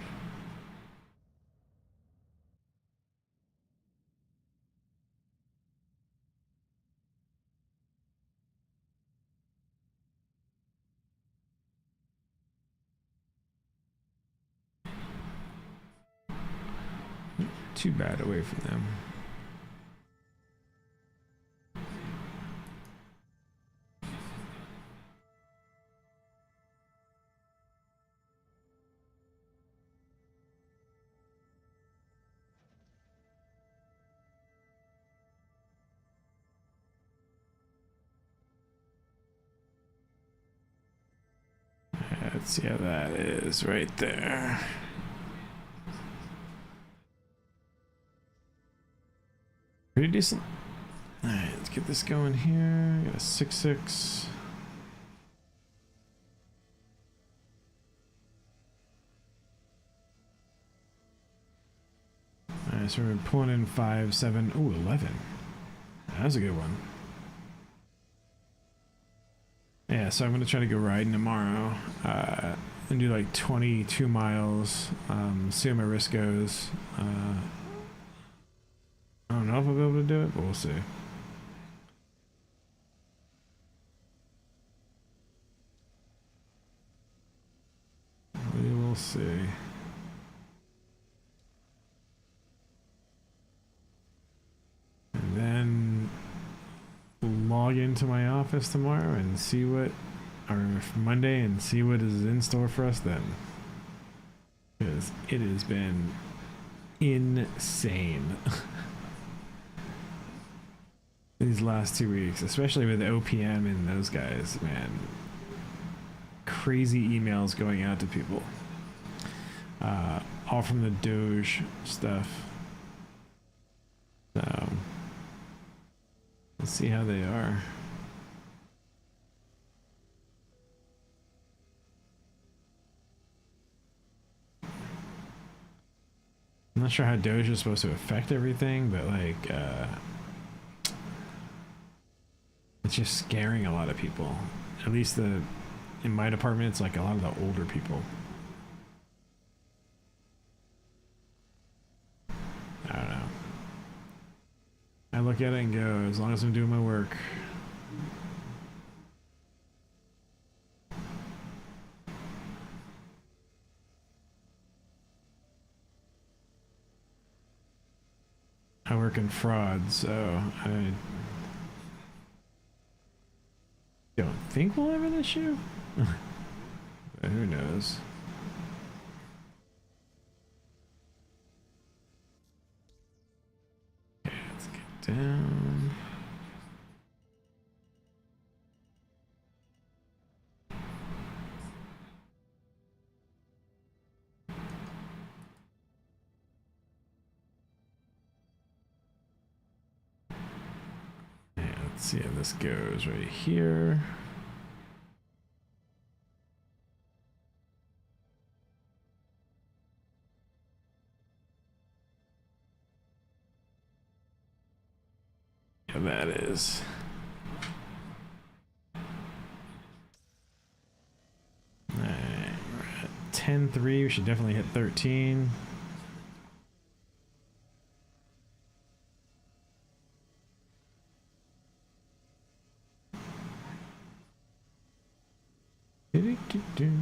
Too bad away from them. Let's see how that is right there. Pretty decent. Alright, let's get this going here. Got a 6-6. Alright, so we're pulling in 5, 7. Ooh, 11. That was a good one. Yeah, so I'm gonna try to go riding tomorrow and do like 22 miles. See how my wrist goes. I don't know if I'll be able to do it, but we'll see. We will see. And then log into my office tomorrow and see what, or Monday, and see what is in store for us then. Because it has been insane. These last 2 weeks, especially with OPM and those guys, man. Crazy emails going out to people. All from the Doge stuff. So, let's see how they are. I'm not sure how Doge is supposed to affect everything, but like, it's just scaring a lot of people. At least in my department, it's like a lot of the older people. I don't know. I look at it and go, as long as I'm doing my work. I work in fraud, so I don't think we'll have an issue. But who knows? Okay, let's get down. Let's see how this goes right here. Yeah, that is. Alright, we're at 10-3. We should definitely hit 13. And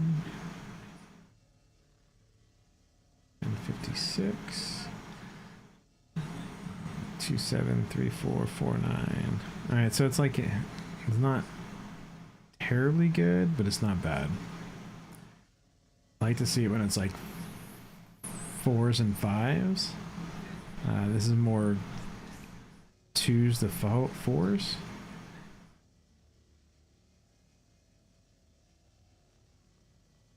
56. 273449. All right, so it's like it's not terribly good, but it's not bad. I like to see it when it's like 4s and 5s. This is more 2s to 4s.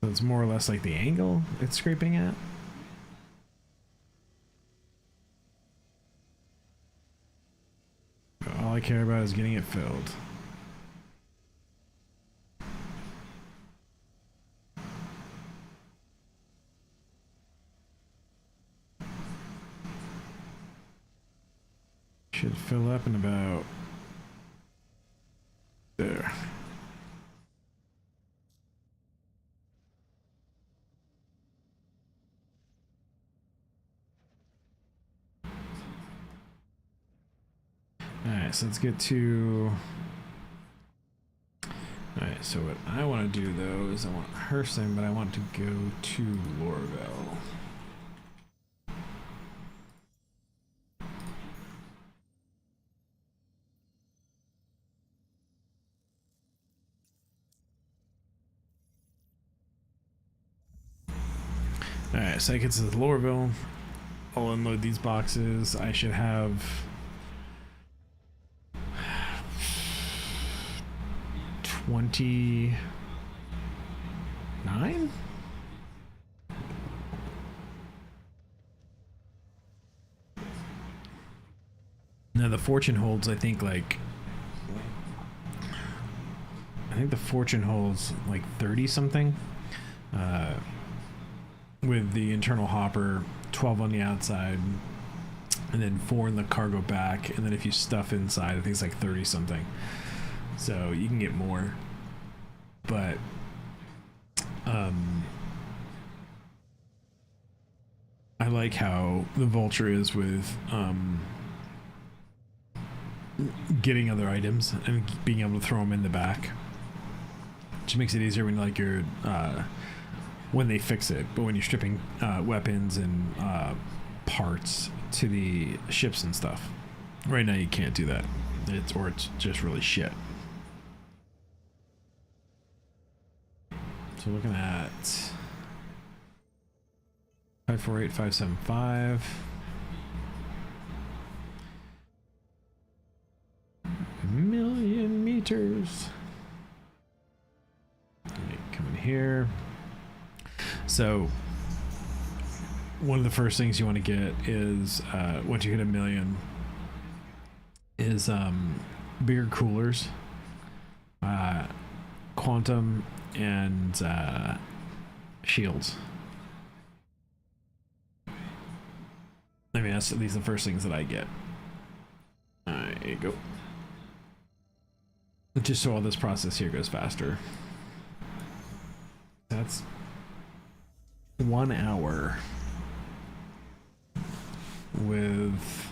So it's more or less like the angle it's scraping at. All I care about is getting it filled. Should fill up in about there. Alright, so let's get to... Alright, so what I want to do though is I want Hurston, but I want to go to Lorville. Alright, so I get to Lorville. I'll unload these boxes. I should have 29? Now the fortune holds, I think the fortune holds like 30 something. With the internal hopper, 12 on the outside, and then 4 in the cargo back, and then if you stuff inside, I think it's like 30 something. So you can get more, but I like how the Vulture is with getting other items and being able to throw them in the back, which makes it easier when like you're when they fix it. But when you're stripping weapons and parts to the ships and stuff, right now you can't do that. It's just really shit. So looking at 548, 575. Million meters. Come in here. So one of the first things you want to get is once you hit 1 million is bigger coolers, quantum, and shields. I mean, that's at least the first things that I get. There you go. Just so all this process here goes faster. That's 1 hour with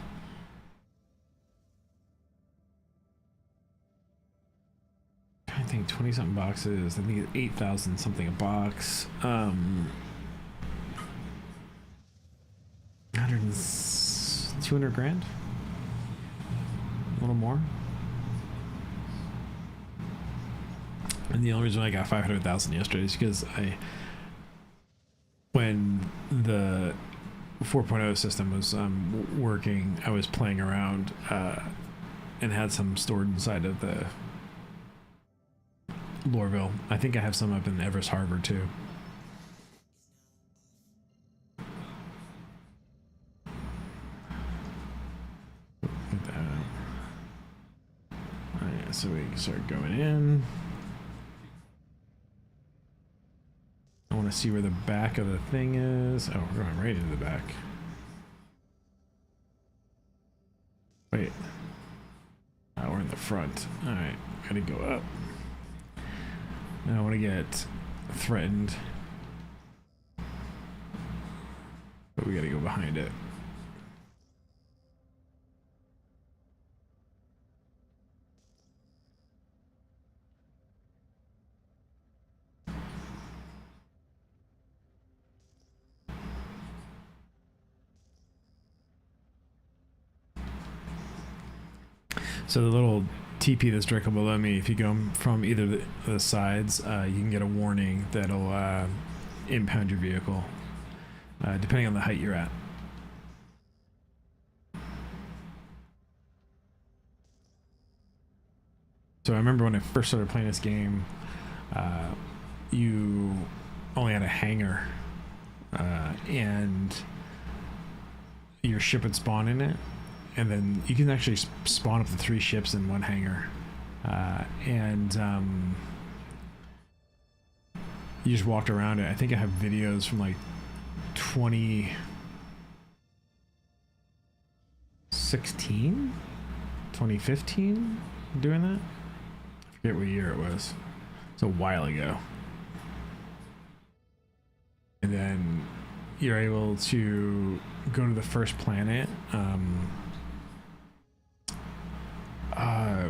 I think 20 something boxes. I think it's 8,000 something a box. 200 grand, a little more. And the only reason I got 500,000 yesterday is because when the 4.0 system was working, I was playing around and had some stored inside of the Lorville. I think I have some up in Everest Harbor too. can start going in. I want to see where the back of the thing is. Oh, we're going right into the back. Wait. Oh, we're in the front. Alright, gotta go up. Now I want to get threatened. But we gotta go behind it. So the little TP that's directly below me, if you go from either the sides, you can get a warning that'll impound your vehicle, depending on the height you're at. So I remember when I first started playing this game, you only had a hangar, and your ship would spawn in it. And then you can actually spawn up to 3 ships in one hangar. You just walked around it. I think I have videos from like 2016? 2015 doing that? I forget what year it was. It's a while ago. And then you're able to go to the first planet.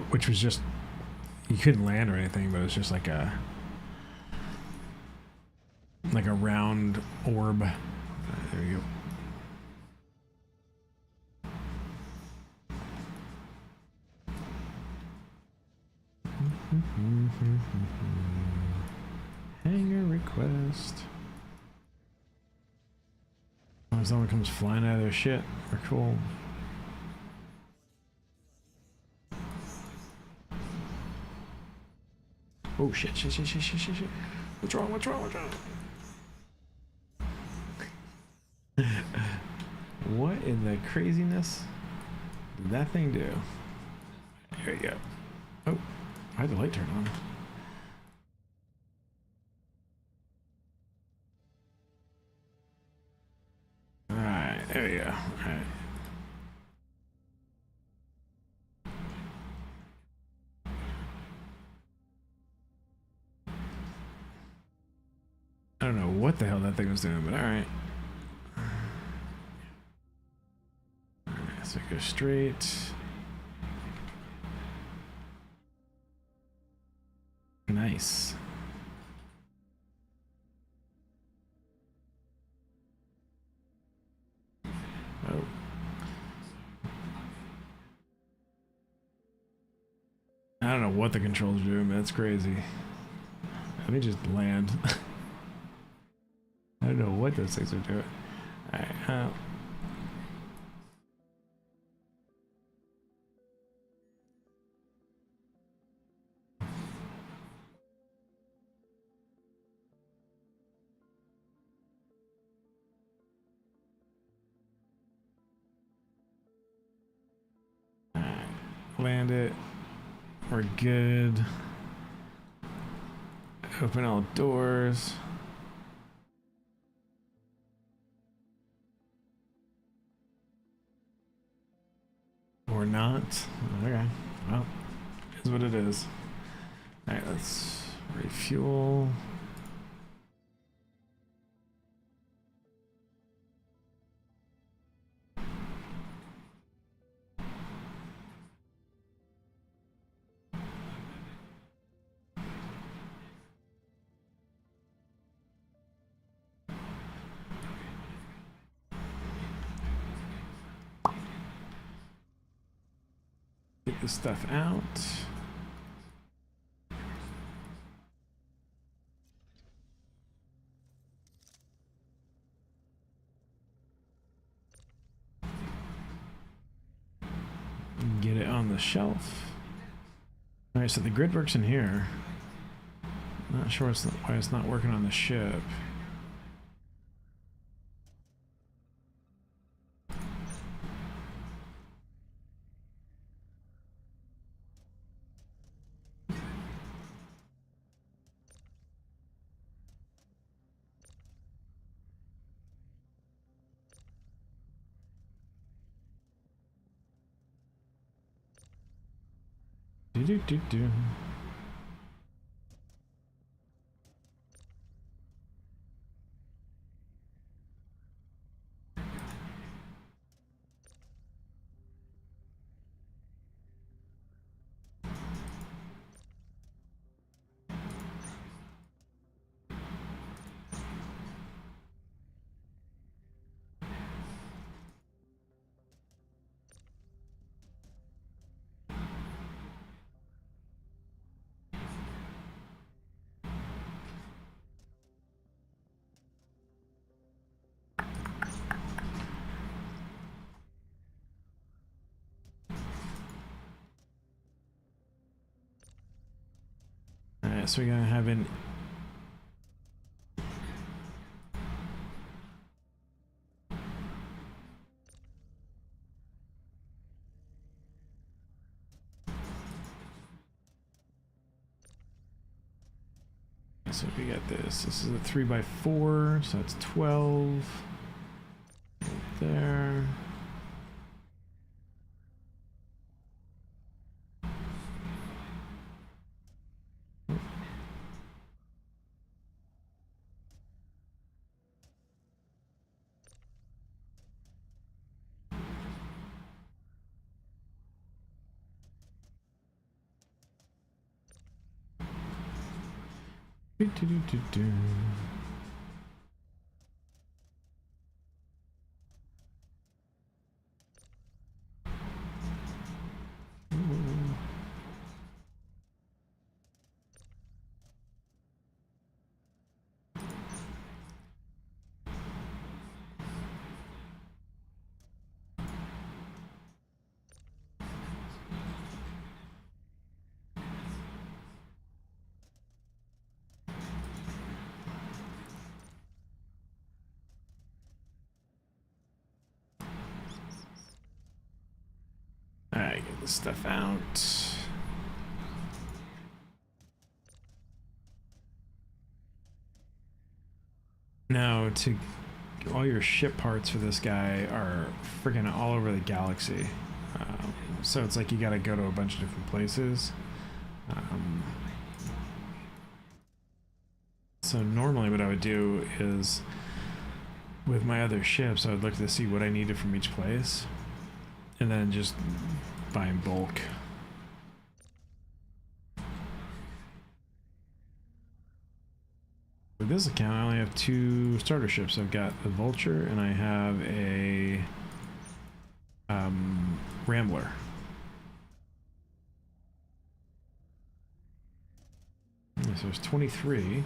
Which was just, you couldn't land or anything, but it was just like a round orb. There we go. Hangar request. As someone comes flying out of their shit, we're cool. Oh shit. What's wrong? What in the craziness did that thing do? There you go. Oh, why did the light turn on? Alright, there we go. Alright. I don't know what the hell that thing was doing, but alright. Alright, so go straight. Nice. Oh. I don't know what the controls are doing, but that's crazy. Let me just land. I don't know what those things are doing. Alright, land it. We're good. Open all doors. Or not. Okay. Well, is what it is. Alright, let's refuel. Get this stuff out. Get it on the shelf. Alright, so the grid works in here. Not sure why it's not working on the ship. Do do do do. Alright, so we're gonna have an so we got this. This is a 3x4, so that's 12 right there. Do, do, do, do, do. Alright, get this stuff out. Now, to all your ship parts for this guy are freaking all over the galaxy. So it's like you gotta go to a bunch of different places. So normally what I would do is, with my other ships, I would look to see what I needed from each place, and then just buy in bulk. With this account, I only have 2 starter ships. I've got the Vulture, and I have a Rambler. So there's 23.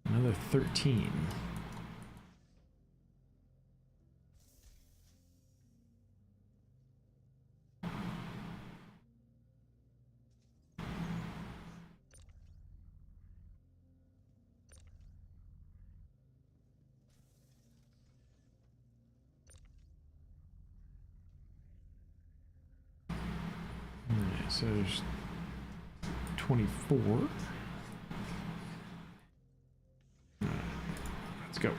Another 13. So there's 24. Let's go.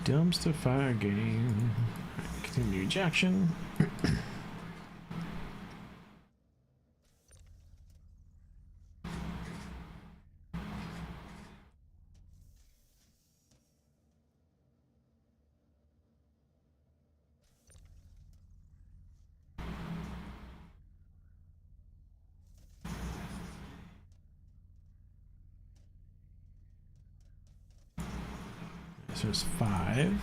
Dumpster fire game. Continue ejection. So there's 5.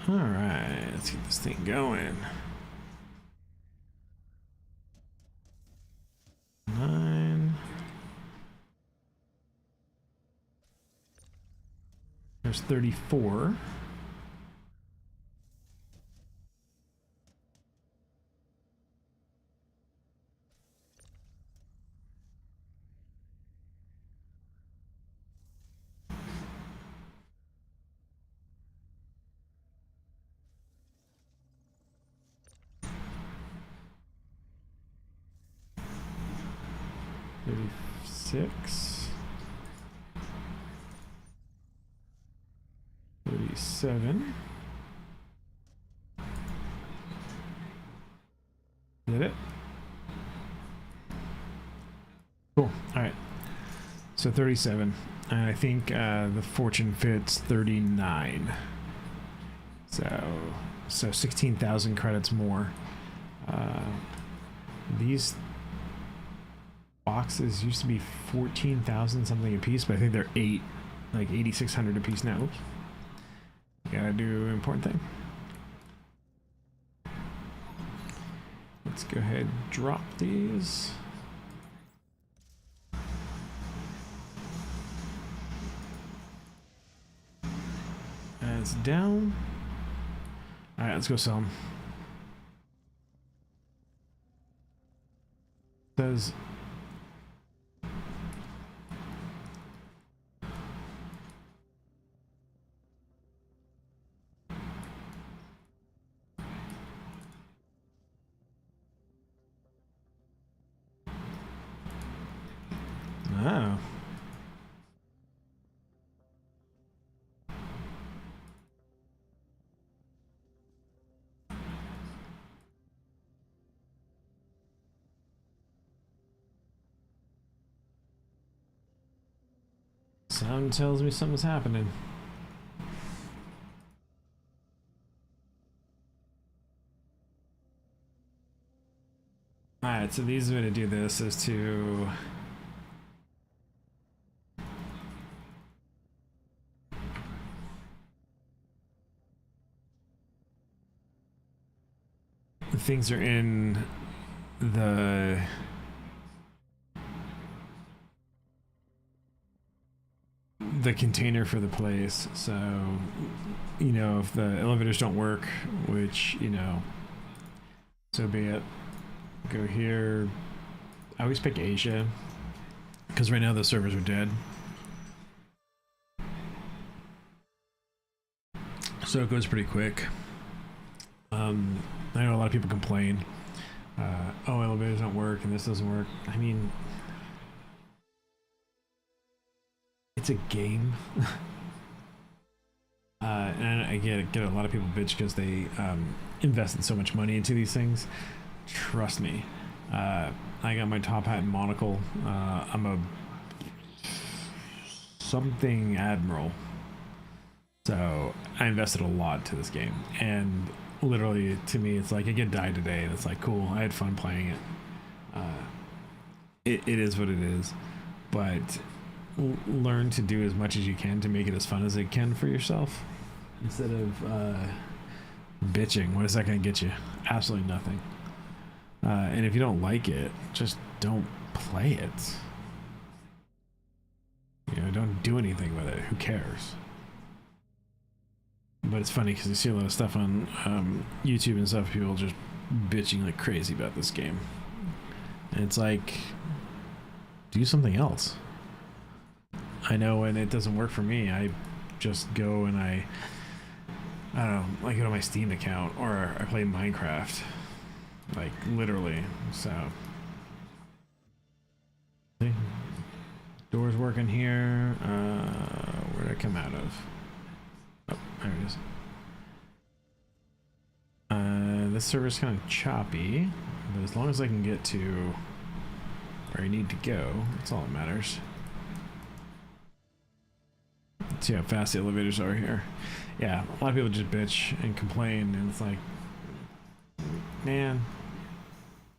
All right, let's get this thing going. 9. There's 34. Six, 37. Is that it? Cool. All right. So 37. And I think the fortune fits 39. So 16,000 credits more. These boxes used to be 14,000 something a piece, but I think they're 8,600 a piece now. Oops. Gotta do an important thing. Let's go ahead and drop these. That's down. All right, let's go sell them. Says oh. Sound tells me something's happening. Alright, so the easiest way to do this is to things are in the container for the place, so you know, if the elevators don't work, which, you know, so be it. Go here. I always pick Asia because right now the servers are dead, so it goes pretty quick. I know a lot of people complain, oh, elevators don't work and this doesn't work. I mean, it's a game. And I get a lot of people bitch because they invested so much money into these things. Trust me, I got my top hat and monocle. I'm a something admiral, so I invested a lot to this game, and literally to me it's like I get died today and it's like, cool, I had fun playing it. It is what it is, but learn to do as much as you can to make it as fun as it can for yourself, instead of bitching. What is that going to get you? Absolutely nothing. And if you don't like it, just don't play it. You know, don't do anything with it. Who cares? But it's funny because you see a lot of stuff on YouTube and stuff, people just bitching like crazy about this game. And it's like, do something else. I know when it doesn't work for me, I just go and I don't know, I go to my Steam account, or I play Minecraft. Like, literally. So, see? Doors working here. Where did I come out of? Oh, there it is. This server's kind of choppy, but as long as I can get to where I need to go, that's all that matters. Let's see how fast the elevators are here. Yeah, a lot of people just bitch and complain, and it's like, man,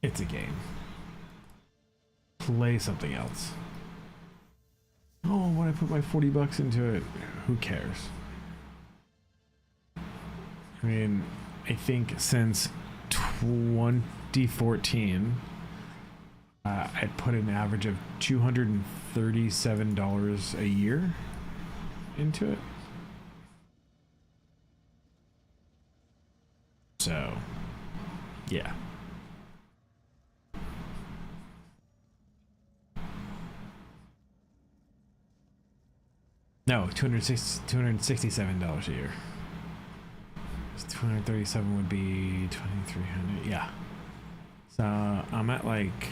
it's a game. Play something else. Oh, when I put my $40 into it, who cares? I mean, I think since 2014, I put an average of $237 a year into it. So, yeah. No, $267 a year. 237 would be 2,300. Yeah. So I'm at like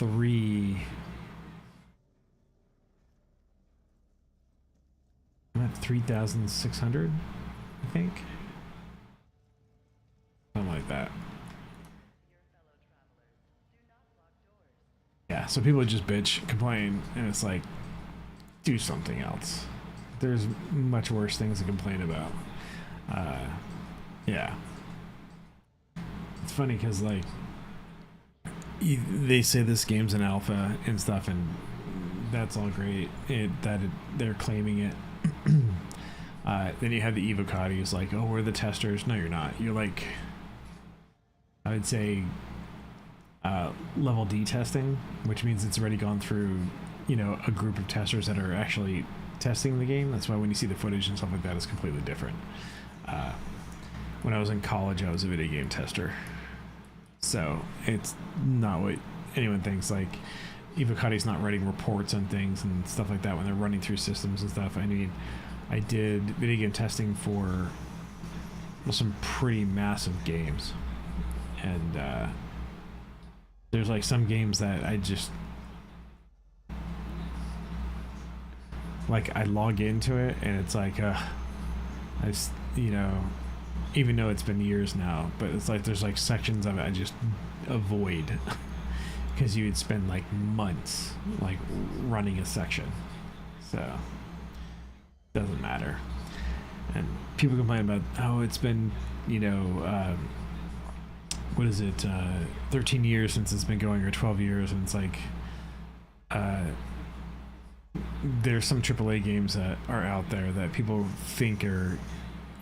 I'm at 3,600, I think. Something like that. Yeah, so people just bitch, complain, and it's like, do something else. There's much worse things to complain about. Yeah. It's funny because, like, they say this game's an alpha and stuff, and that's all great. They're claiming it. Then you have the Evocati who's like, oh, we're the testers. No, you're not. You're like, I would say, level D testing, which means it's already gone through, you know, a group of testers that are actually testing the game. That's why when you see the footage and stuff like that, it's completely different. When I was in college, I was a video game tester, so it's not what anyone thinks. Like, Evocati's not writing reports on things and stuff like that when they're running through systems and stuff. I mean, I did video game testing for some pretty massive games, and there's like some games that I just like. I log into it and it's like, you know, even though it's been years now, but it's like there's like sections of it I just avoid because you would spend like months like running a section, so doesn't matter. And people complain about, oh, it's been, you know, what is it, 13 years since it's been going, or 12 years, and it's like, there's some AAA games that are out there that people think are,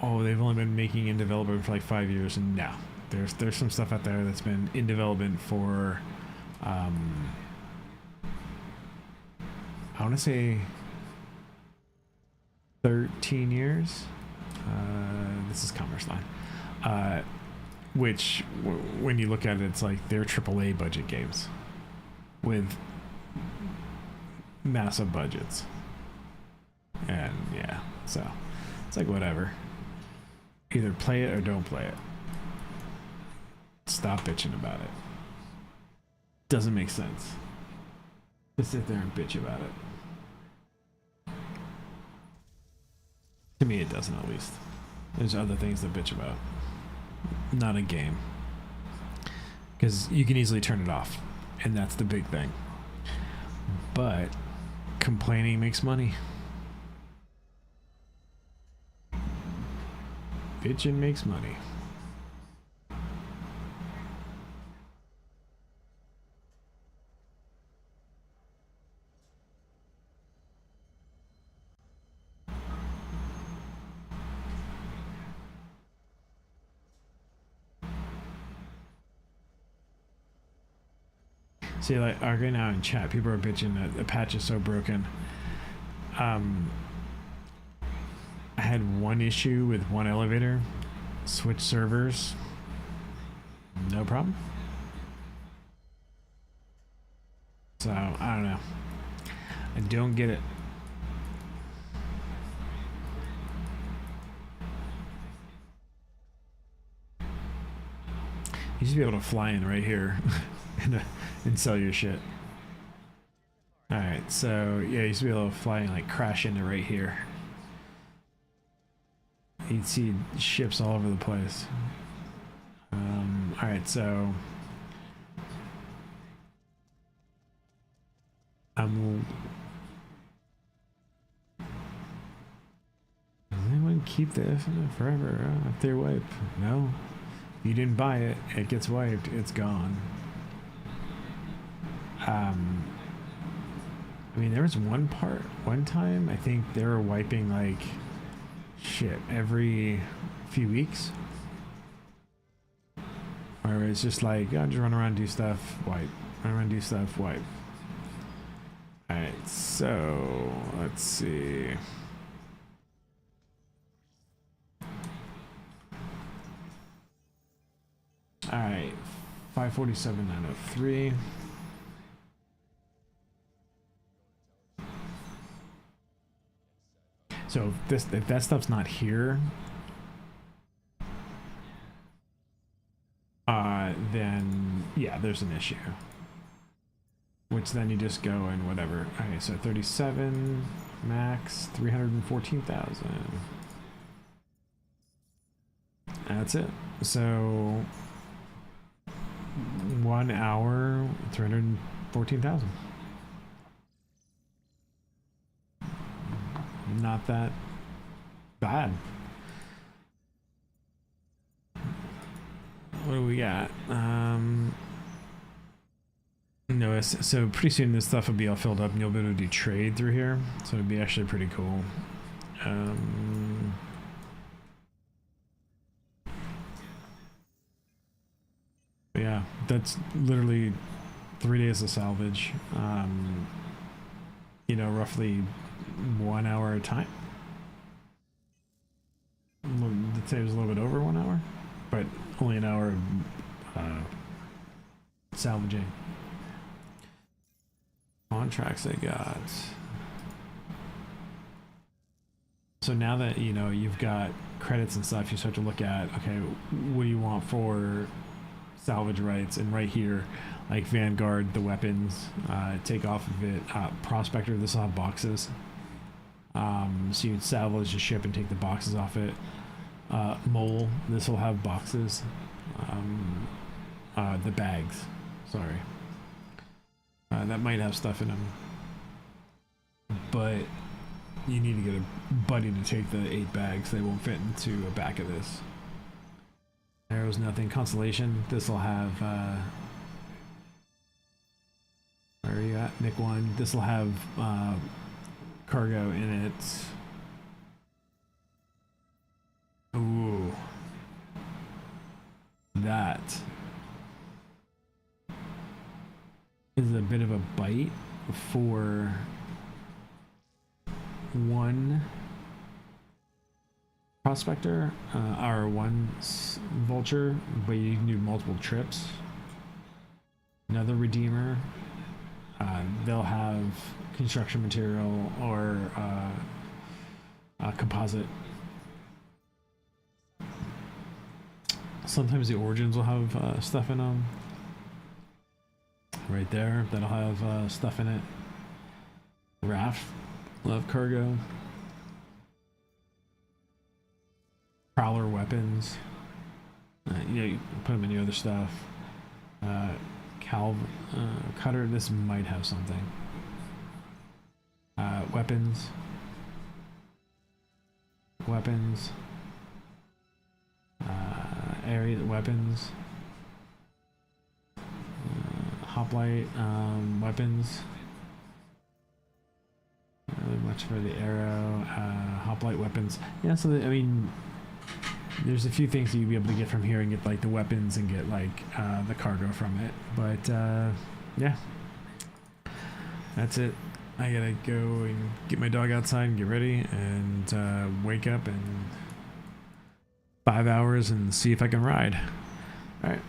oh, they've only been making in development for like 5 years, and no, there's some stuff out there that's been in development for, I want to say 13 years. This is Commerce Line, which when you look at it, it's like they're AAA budget games with massive budgets, and yeah, so it's like, whatever, either play it or don't play it. Stop bitching about it. Doesn't make sense to sit there and bitch about it. To me, it doesn't, at least. There's other things to bitch about, not a game, because you can easily turn it off, and that's the big thing. But complaining makes money. Bitching makes money. See, like, right now in chat, people are bitching that the patch is so broken. I had one issue with one elevator. Switch servers. No problem. So, I don't know. I don't get it. You should be able to fly in right here and sell your shit. Alright, so yeah, you should be able to fly and like crash into right here. You'd see ships all over the place. Alright, so does anyone keep this forever after wipe? No. You didn't buy it, it gets wiped, it's gone. I mean, there was one time, I think they were wiping like shit, every few weeks. Or it's just like, oh, just run around, do stuff, wipe. Run around, do stuff, wipe. Alright, so let's see. Alright, 547,903. So if that stuff's not here, then yeah, there's an issue. Which then you just go and whatever. Okay, so 37 max 314,000. That's it. So 1 hour 314,000. Not that bad. What do we got? No, so pretty soon this stuff will be all filled up and you'll be able to do trade through here. So it'd be actually pretty cool. Yeah, that's literally 3 days of salvage. You know, roughly 1 hour at a time. I'd say it was a little bit over 1 hour, but only an hour of salvaging. Contracts I got. So now that you know you've got credits and stuff, you start to look at, okay, what do you want for salvage rights? And right here, like Vanguard, the weapons, take off of it. Prospector, this will have boxes. So you can salvage the ship and take the boxes off it. Mole, this will have boxes. The bags, sorry. That might have stuff in them. But you need to get a buddy to take the 8 bags. They won't fit into a back of this. Arrows, nothing. Constellation, this will have... where are you at? Nick 1. This will have cargo in it. Ooh. That is a bit of a bite for one prospector, or one vulture, but you can do multiple trips. Another redeemer, they'll have construction material or composite. Sometimes the origins will have stuff in them. Right there, that'll have stuff in it. Raft will have cargo. Prowler weapons. You know, you put them in the other stuff. Cutter, this might have something. Weapons. Weapons. Area weapons. Hoplite, weapons. Not really much for the arrow. Hoplite weapons. Yeah, so I mean, there's a few things that you'd be able to get from here and get like the weapons and get like the cargo from it. But yeah, that's it. I gotta go and get my dog outside and get ready and wake up in 5 hours and see if I can ride. All right.